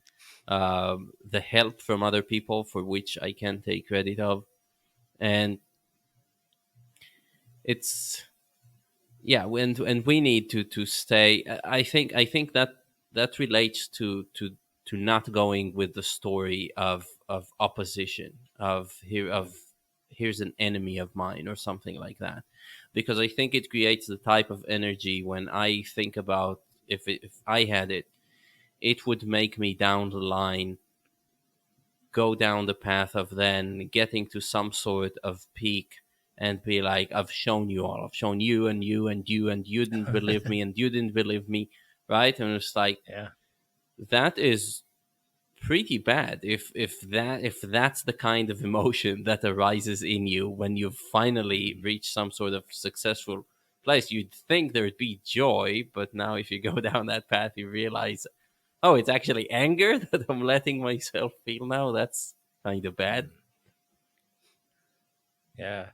the help from other people for which I can take credit of, and it's yeah, and we need to stay. I think that that relates to not going with the story of opposition of here's an enemy of mine or something like that, because I think it creates the type of energy when I think about if I had it, it would make me down the line go down the path of then getting to some sort of peak and be like, I've shown you all, I've shown you and you and you, and you didn't believe me and you didn't believe me, right? And it's like, Yeah. that is pretty bad if that's the kind of emotion that arises in you when you've finally reached some sort of successful place. You'd think there'd be joy, but now if you go down that path, you realize, oh, it's actually anger that I'm letting myself feel now. That's kind of bad. Mm, yeah,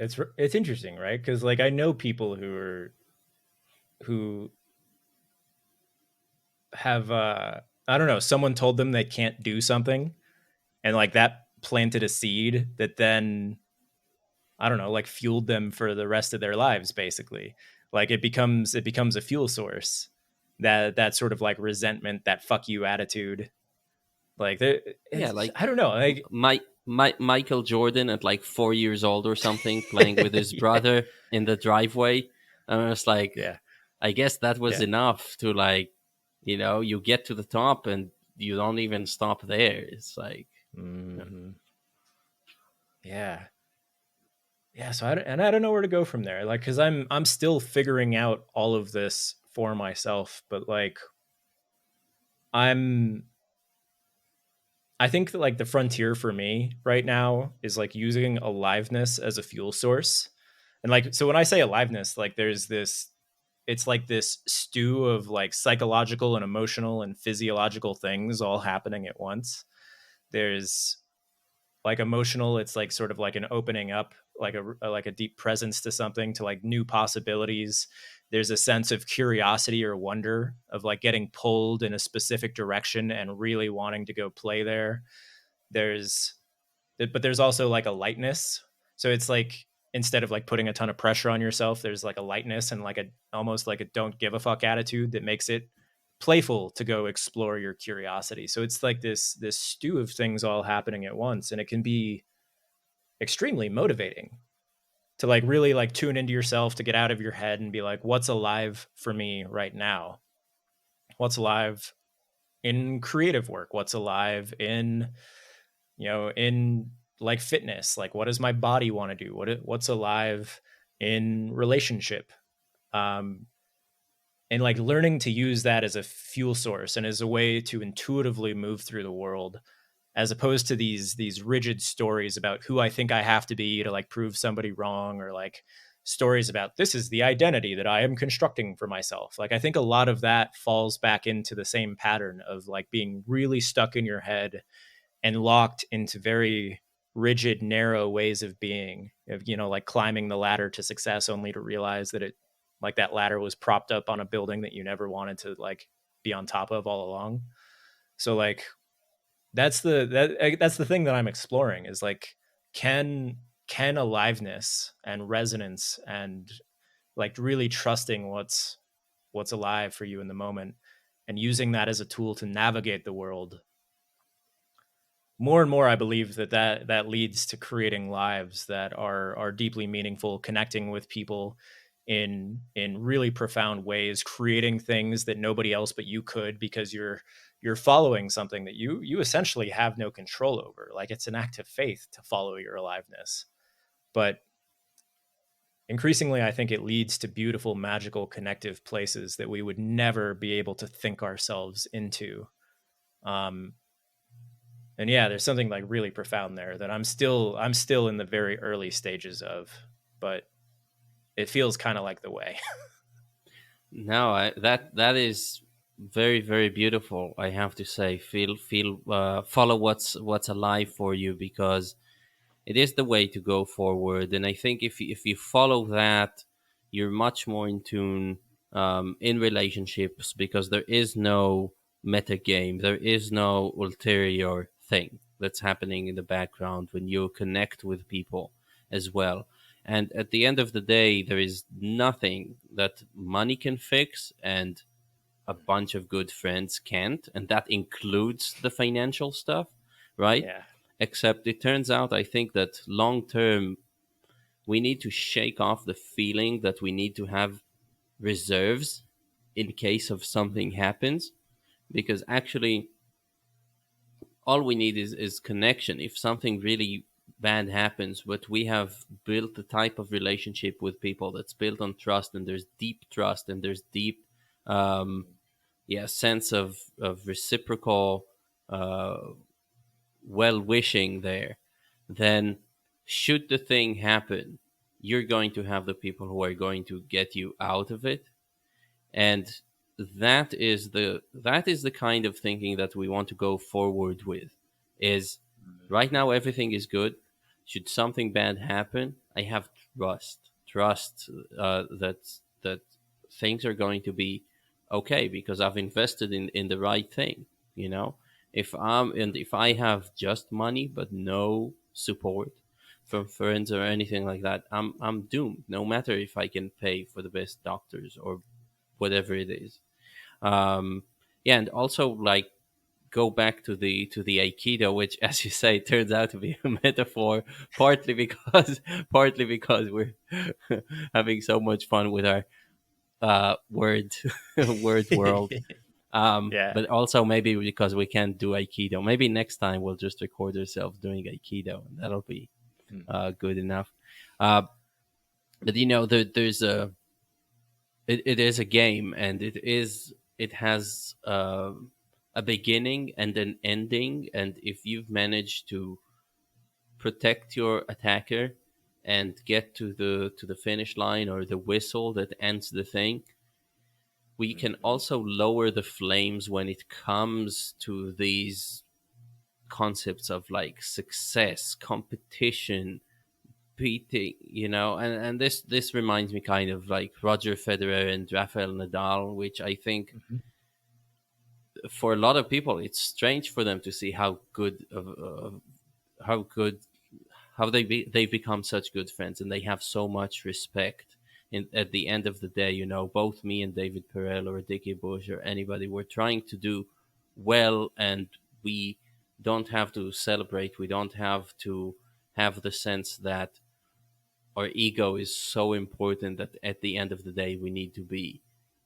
it's interesting, right? Because like I know people who have I don't know, someone told them they can't do something, and like that planted a seed that then I don't know, like fueled them for the rest of their lives basically. Like it becomes a fuel source. That sort of like resentment, that fuck you attitude. Like Yeah, it's like I don't know, like Michael Jordan at like 4 years old or something, playing with his yeah, brother in the driveway. And I was like, yeah, I guess that was yeah. enough to like, you get to the top and you don't even stop there. It's like, Hmm. Yeah. Yeah, so I don't know where to go from there. Like cuz I'm still figuring out all of this for myself, but like I'm I think that like the frontier for me right now is like using aliveness as a fuel source. And like so when I say aliveness, like there's this it's like this stew of like psychological and emotional and physiological things all happening at once. There's like emotional, it's like sort of like an opening up, like a deep presence to something, to like new possibilities. There's a sense of curiosity or wonder of like getting pulled in a specific direction and really wanting to go play there. There's but there's also like a lightness. So it's like instead of like putting a ton of pressure on yourself, there's like a lightness and like a almost like a don't give a fuck attitude that makes it playful to go explore your curiosity. So it's like this stew of things all happening at once, and it can be extremely motivating to like really like tune into yourself, to get out of your head and be like, what's alive for me right now? What's alive in creative work? What's alive in in like fitness? Like what does my body want to do? What's alive in relationship? Um and like learning to use that as a fuel source and as a way to intuitively move through the world, as opposed to these rigid stories about who I think I have to be to like prove somebody wrong, or like stories about this is the identity that I am constructing for myself. Like I think a lot of that falls back into the same pattern of like being really stuck in your head and locked into very rigid, narrow ways of being, of, like climbing the ladder to success only to realize that it, like that ladder was propped up on a building that you never wanted to like be on top of all along. So like that's the thing that I'm exploring is like, can aliveness and resonance and like really trusting what's alive for you in the moment and using that as a tool to navigate the world more and more. I believe that leads to creating lives that are deeply meaningful, connecting with people in really profound ways, creating things that nobody else but you could, because you're following something that you essentially have no control over. Like it's an act of faith to follow your aliveness. But increasingly I think it leads to beautiful, magical, connective places that we would never be able to think ourselves into. um and yeah, there's something like really profound there that I'm still in the very early stages of, but it feels kind of like the way. no, that is very very beautiful. I have to say, feel follow what's alive for you, because it is the way to go forward. And I think if you follow that, you're much more in tune in relationships, because there is no meta game, there is no ulterior thing that's happening in the background when you connect with people as well. And at the end of the day, there is nothing that money can fix and a bunch of good friends can't, and that includes the financial stuff, right? Yeah. Except it turns out, I think that long term, we need to shake off the feeling that we need to have reserves in case of something happens, because actually, all we need is connection. If something really bad happens, but we have built the type of relationship with people that's built on trust, and there's deep trust, and there's deep, um, yeah, sense of reciprocal uh, well wishing there, then should the thing happen, you're going to have the people who are going to get you out of it. And that is the kind of thinking that we want to go forward with. Is right now everything is good. Should something bad happen, I have trust that things are going to be okay because I've invested in the right thing. You know, if I have just money but no support from friends or anything like that, I'm doomed. No matter if I can pay for the best doctors or whatever it is. um yeah, and also like go back to the aikido, which as you say turns out to be a metaphor, partly because partly because we're having so much fun with our word word world. Yeah. But also maybe because we can't do aikido, maybe next time we'll just record ourselves doing aikido and that'll be Mm. good enough. uh but there's it is a game, and it has a beginning and an ending, and if you've managed to protect your attacker and get to the finish line or the whistle that ends the thing, we can Mhm. also lower the flames when it comes to these concepts of like success, competition, beating, and this reminds me kind of like Roger Federer and Rafael Nadal, which I think Mhm. for a lot of people it's strange for them to see how good how good how they've become such good friends, and they have so much respect. At the end of the day, both me and David Perel or Dickie Bush or anybody, we're trying to do well, and we don't have to celebrate. We don't have to have the sense that our ego is so important that at the end of the day we need to be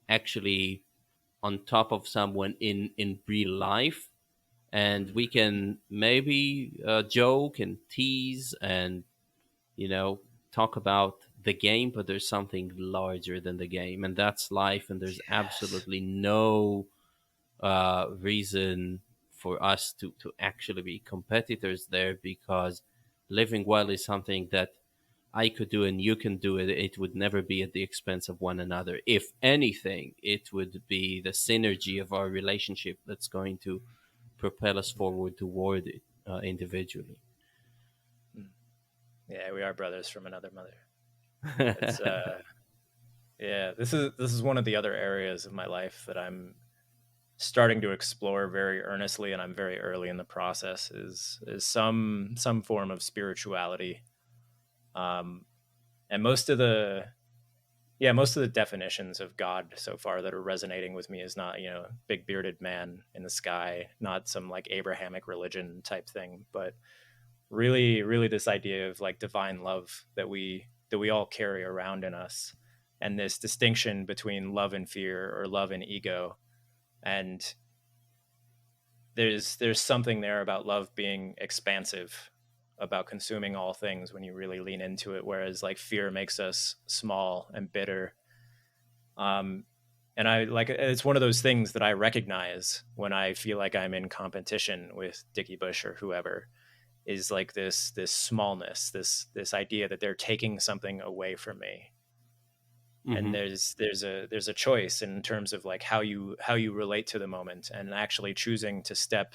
actually on top of someone in real life, and we Mhm. can maybe joke and tease and you know talk about the game, but there's something larger than the game, and that's life, and there's Yes. absolutely no reason for us to actually be competitors there, because living well is something that I could do and you can do it. It would never be at the expense of one another. If anything, it would be the synergy of our relationship that's going to propel us forward toward it individually. Mm. Yeah, we are brothers from another mother. It's yeah, this is one of the other areas of my life that I'm starting to explore very earnestly, and I'm very early in the process, is some form of spirituality. Um and most of the definitions of God so far that are resonating with me is not, big bearded man in the sky, not some like Abrahamic religion type thing, but really, really this idea of like divine love that we all carry around in us, and this distinction between love and fear or love and ego. And there's something there about love being expansive, about consuming all things when you really lean into it, whereas like fear makes us small and bitter. um and I like, it's one of those things that I recognize when I feel like I'm in competition with Dickie Bush or whoever, is like this smallness, this idea that they're taking something away from me. And Hmm. there's a choice in terms of like how you relate to the moment, and actually choosing to step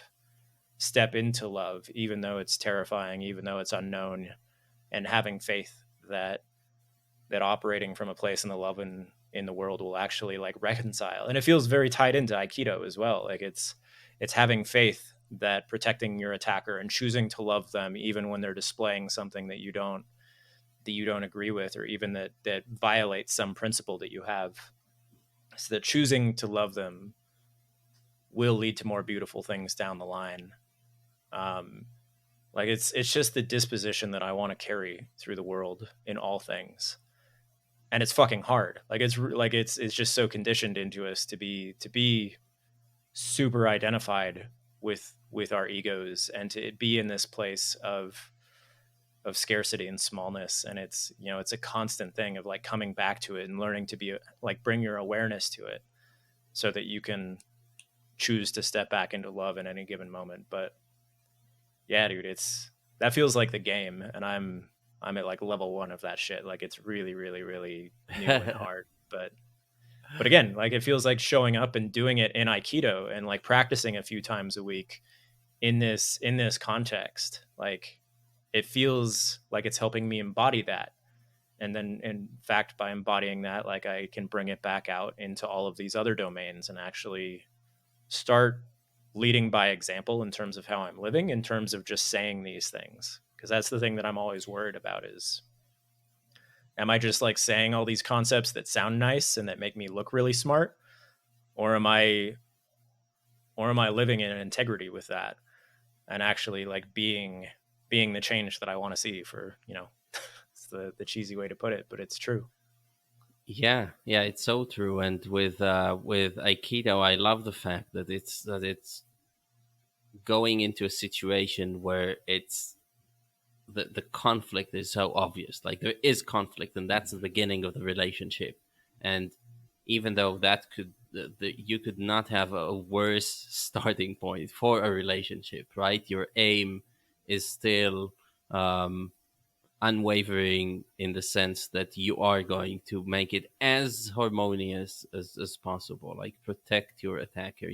into love, even though it's terrifying, even though it's unknown, and having faith that operating from a place in the love and in the world will actually like reconcile. And it feels very tied into Aikido as well. Like it's having faith that protecting your attacker and choosing to love them even when they're displaying something that you don't agree with, or even that violates some principle that you have, so that choosing to love them will lead to more beautiful things down the line. um, like it's just the disposition that I want to carry through the world in all things. And it's fucking hard. Like it's just so conditioned into us to be super identified with our egos, and to be in this place of scarcity and smallness. And it's a constant thing of like coming back to it and learning to be like bring your awareness to it, so that choose to step back into love in any given moment. But yeah, dude, it's that feels like the game, and I'm at like level one of that shit. Like it's really, really, really new and hard. But again, like it feels like showing up and doing it in Aikido and like practicing a few times a week in this context. Like it feels like it's helping me embody that. And then in fact, by embodying that, like I can bring it back out into all of these other domains and actually start leading by example in terms of how I'm living, in terms of just saying these things. Because that's the thing that I'm always worried about is, am I just like saying all these concepts that sound nice and that make me look really smart? Or am I living in integrity with that and actually like being the change that I want to see for, it's the cheesy way to put it, but it's true. Yeah, yeah, it's so true. And with Aikido, I love the fact that it's going into a situation where it's the conflict is so obvious. Like there is conflict, and that's the beginning of the relationship. And even though that could you could not have a worse starting point for a relationship, right? Your aim is still um, unwavering in the sense that you are going to make it as harmonious as possible, like protect your attacker,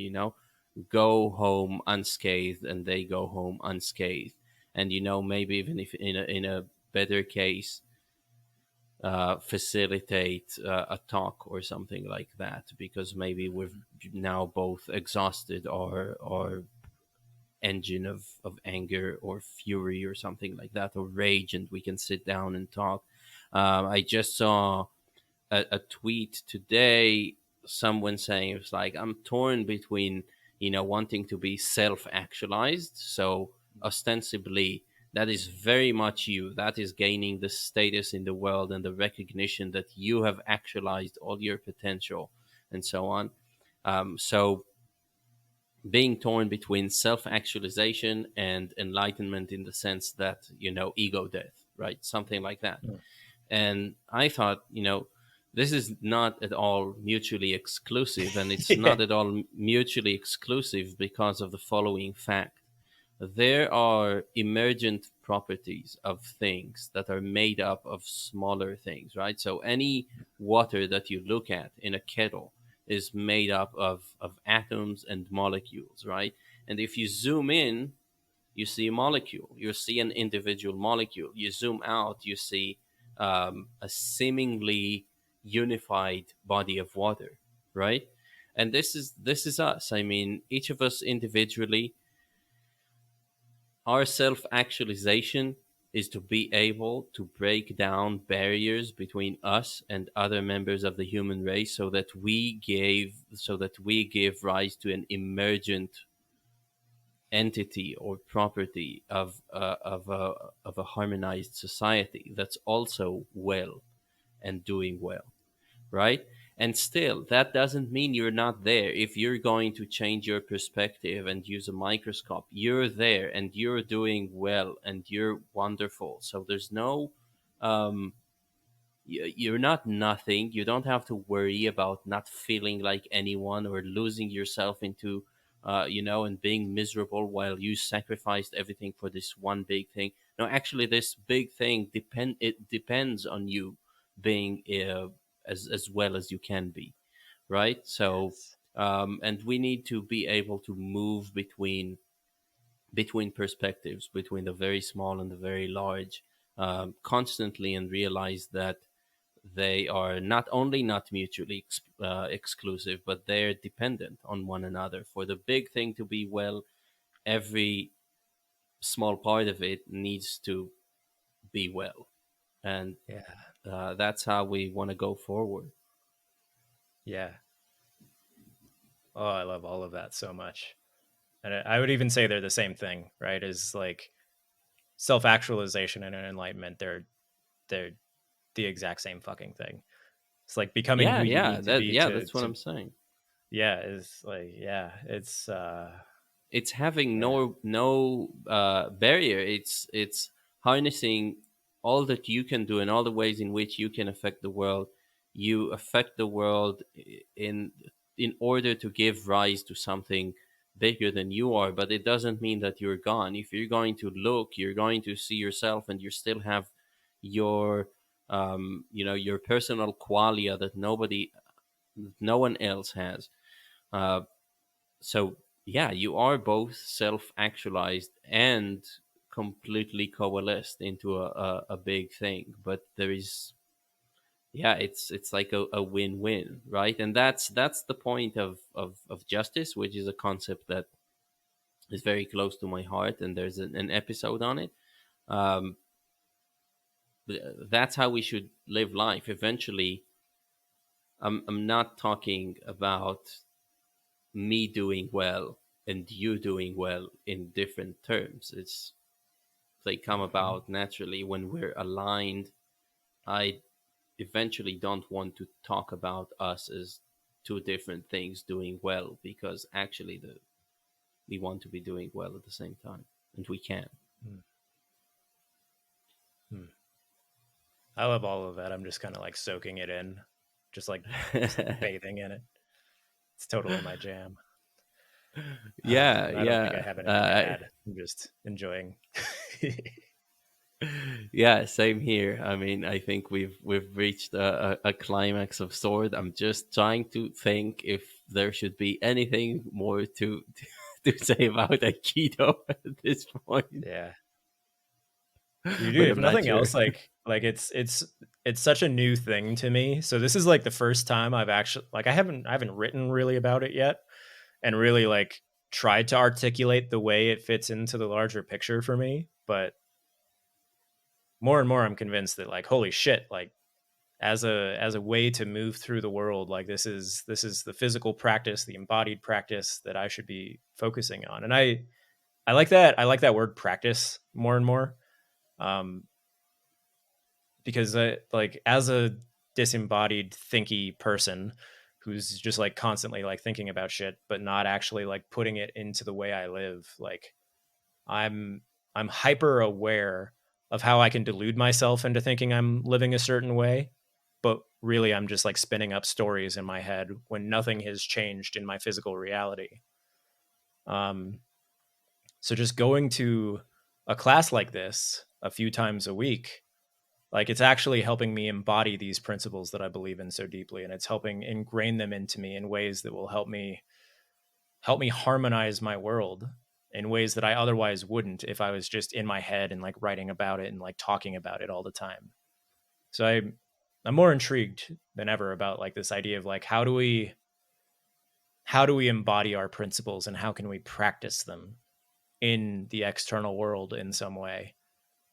go home unscathed and they go home unscathed. And maybe even if in a better case, facilitate a talk or something like that, because maybe we've now both exhausted our engine of anger or fury or something like that, or rage, and we can sit down and talk. I just saw a tweet today, someone saying it was like, I'm torn between wanting to be self-actualized, so ostensibly that is very much you, that is gaining the status in the world and the recognition that you have actualized all your potential and so on. So being torn between self-actualization and enlightenment, in the sense that ego death, right? Something like that. Mm. And I thought, this is not at all mutually exclusive, and it's Yeah. not at all mutually exclusive because of the following fact. There are emergent properties of things that are made up of smaller things, right? So any water that you look at in a kettle is made up of atoms and molecules, right? And if you zoom in, you see a molecule, you see an individual molecule. You zoom out, you see a seemingly unified body of water, right? And this is us. I mean, each of us individually, our self actualization is to be able to break down barriers between us and other members of the human race, so that we give rise to an emergent entity or property of a harmonized society that's also well and doing well, right? And still, that doesn't mean you're not there. If you're going to change your perspective and use a microscope, you're there and you're doing well and you're wonderful. So there's no you're not nothing. You don't have to worry about not feeling like anyone or losing yourself into, and being miserable while you sacrificed everything for this one big thing. No, actually, this big thing it depends on you being as well as you can be, right? So, Yes. and we need to be able to move between perspectives, between the very small and the very large, constantly, and realize that they are not only not mutually exclusive, but they're dependent on one another. For the big thing to be well, every small part of it needs to be well. And Yeah. that's how we want to go forward. Yeah. Oh, I love all of that so much. And I would even say they're the same thing, right? Is like self-actualization and enlightenment. They're the exact same fucking thing. It's like becoming who Yeah, you yeah, need to be to that's what I'm saying. yeah, it's like yeah, it's It's having man. no barrier. It's harnessing all that you can do and all the ways in which you can affect the world. You affect the world in in order to give rise to something bigger than you are. But it doesn't mean that you're gone. If you're going to look, you're going to see yourself, and you still have your your personal qualia that no one else has. uh, so yeah, you are both self-actualized and completely coalesced into a big thing. But there is, yeah, it's like a win-win, right? And that's the point of justice, which is a concept that is very close to my heart, and there's an episode on it. um, that's how we should live life eventually. I'm not talking about me doing well and you doing well in different terms. It's They come Mhm. about naturally when we're aligned. I eventually don't want to talk about us as two different things doing well, because actually we want to be doing well at the same time, and we can. Mm. Mm. I love all of that. I'm just kind of like soaking it in, just bathing in it. It's totally my jam. Yeah, And I don't think yeah. I have anything to add. I'm just enjoying. Yeah, same here. I mean, I think we've reached a climax of Sword. I'm just trying to think if there should be anything more to say about Aikido at this point, Yeah. You do, but if I'm not nothing sure. else, like it's such a new thing to me. So this is like the first time I've actually like I haven't written really about it yet and really like tried to articulate the way it fits into the larger picture for me. But more and more I'm convinced that like holy shit, like as a way to move through the world, like this is the physical practice, the embodied practice that I should be focusing on. And I like that word practice more and more. Um, because like as a disembodied thinky person who's just like constantly like thinking about shit but not actually like putting it into the way I live, like i'm I'm hyper aware of how I can delude myself into thinking I'm living a certain way, but really I'm just like spinning up stories in my head when nothing has changed in my physical reality. um so just going to a class like this a few times a week, like it's actually helping me embody these principles that I believe in so deeply, and it's helping ingrain them into me in ways that will help me harmonize my world in ways that I otherwise wouldn't if I was just in my head and like writing about it and like talking about it all the time. So I'm more intrigued than ever about like this idea of like how do we embody our principles and how can we practice them in the external world in some way.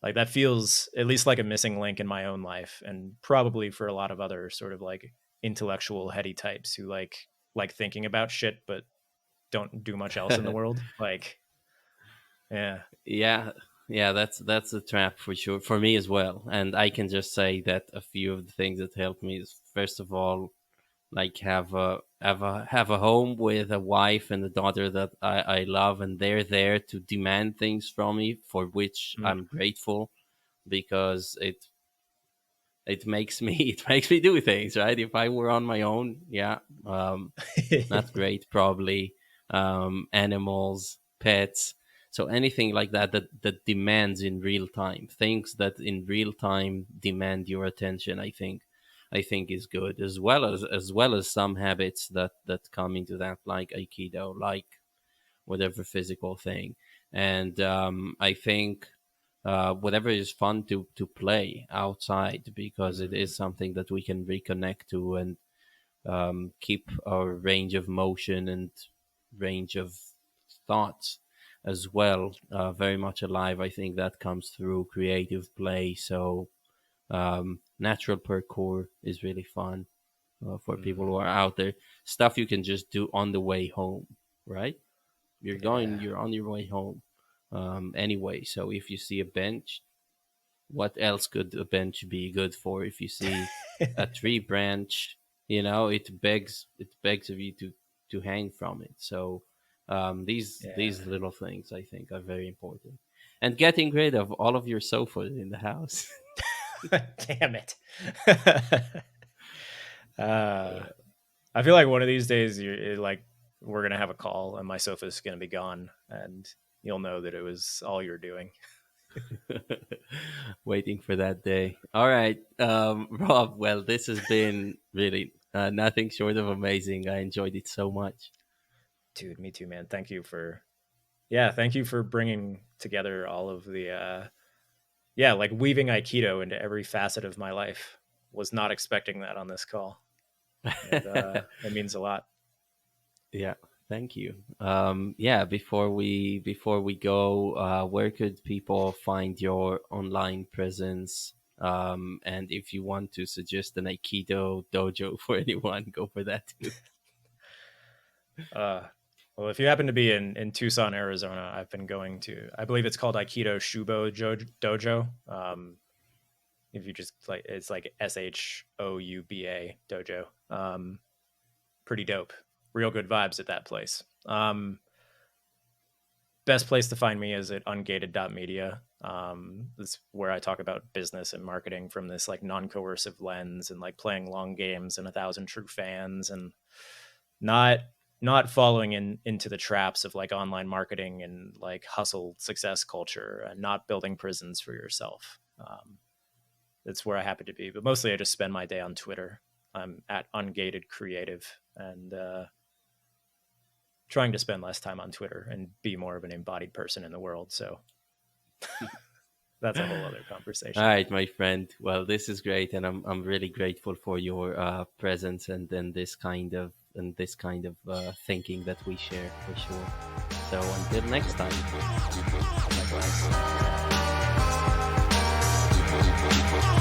Like that feels at least like a missing link in my own life, and probably for a lot of other sort of like intellectual heady types who like thinking about shit but don't do much else in the world. Like, yeah. Yeah, yeah, that's a trap for sure for me as well. And I can just say that a few of the things that helped me is, first of all, like have a home with a wife and a daughter that I love, and they're there to demand things from me for which Mm. I'm grateful, because it makes me it makes me do things, right? If I were on my own, yeah, not great probably. Animals, pets, so anything like that demands in real time, things that in real time demand your attention, I think is good, as well as some habits that come into that, like Aikido, like whatever physical thing. And I think whatever is fun to play outside, because it Mm. is something that we can reconnect to, and keep our range of motion and range of thoughts as well very much alive. I think that comes through creative play. So natural parkour is really fun for people who Mm. are out there. Stuff you can just do on the way home, right? Yeah. You're on your way home anyway. So if you see a bench, what else could a bench be good for? If you see a tree branch, it begs of you to hang from it. So these Yeah. little things, I think, are very important. And getting rid of all of your sofas in the house. Damn it. uh, I feel like one of these days, like we're gonna have a call, and my sofa's gonna be gone, and you'll know that it was all you're doing. Waiting for that day. All right, Rob. Well, this has been really nothing short of amazing. I enjoyed it so much. Dude, me too, man. Yeah, thank you for bringing together all of the yeah, like weaving Aikido into every facet of my life. Was not expecting that on this call, and it means a lot. Yeah, thank you. Yeah, before we go, where could people find your online presence? And if you want to suggest an Aikido dojo for anyone, go for that too. Uh, well, if you happen to be in Tucson, Arizona, I've been going to, I believe it's called Aikido Dojo. If you just like, it's like SHOUBA dojo. Pretty dope. Real good vibes at that place. Best place to find me is at ungated.media. That's where I talk about business and marketing from this like non-coercive lens and like playing long games and 1,000 true fans and not not falling into the traps of like online marketing and like hustle success culture and not building prisons for yourself. That's where I happen to be, but mostly I just spend my day on Twitter. I'm at ungated creative and trying to spend less time on Twitter and be more of an embodied person in the world. So that's a whole other All conversation. right, my friend. Well, this is great, and I'm really grateful for your presence and then this kind of thinking that we share for sure. So until next time. Likewise.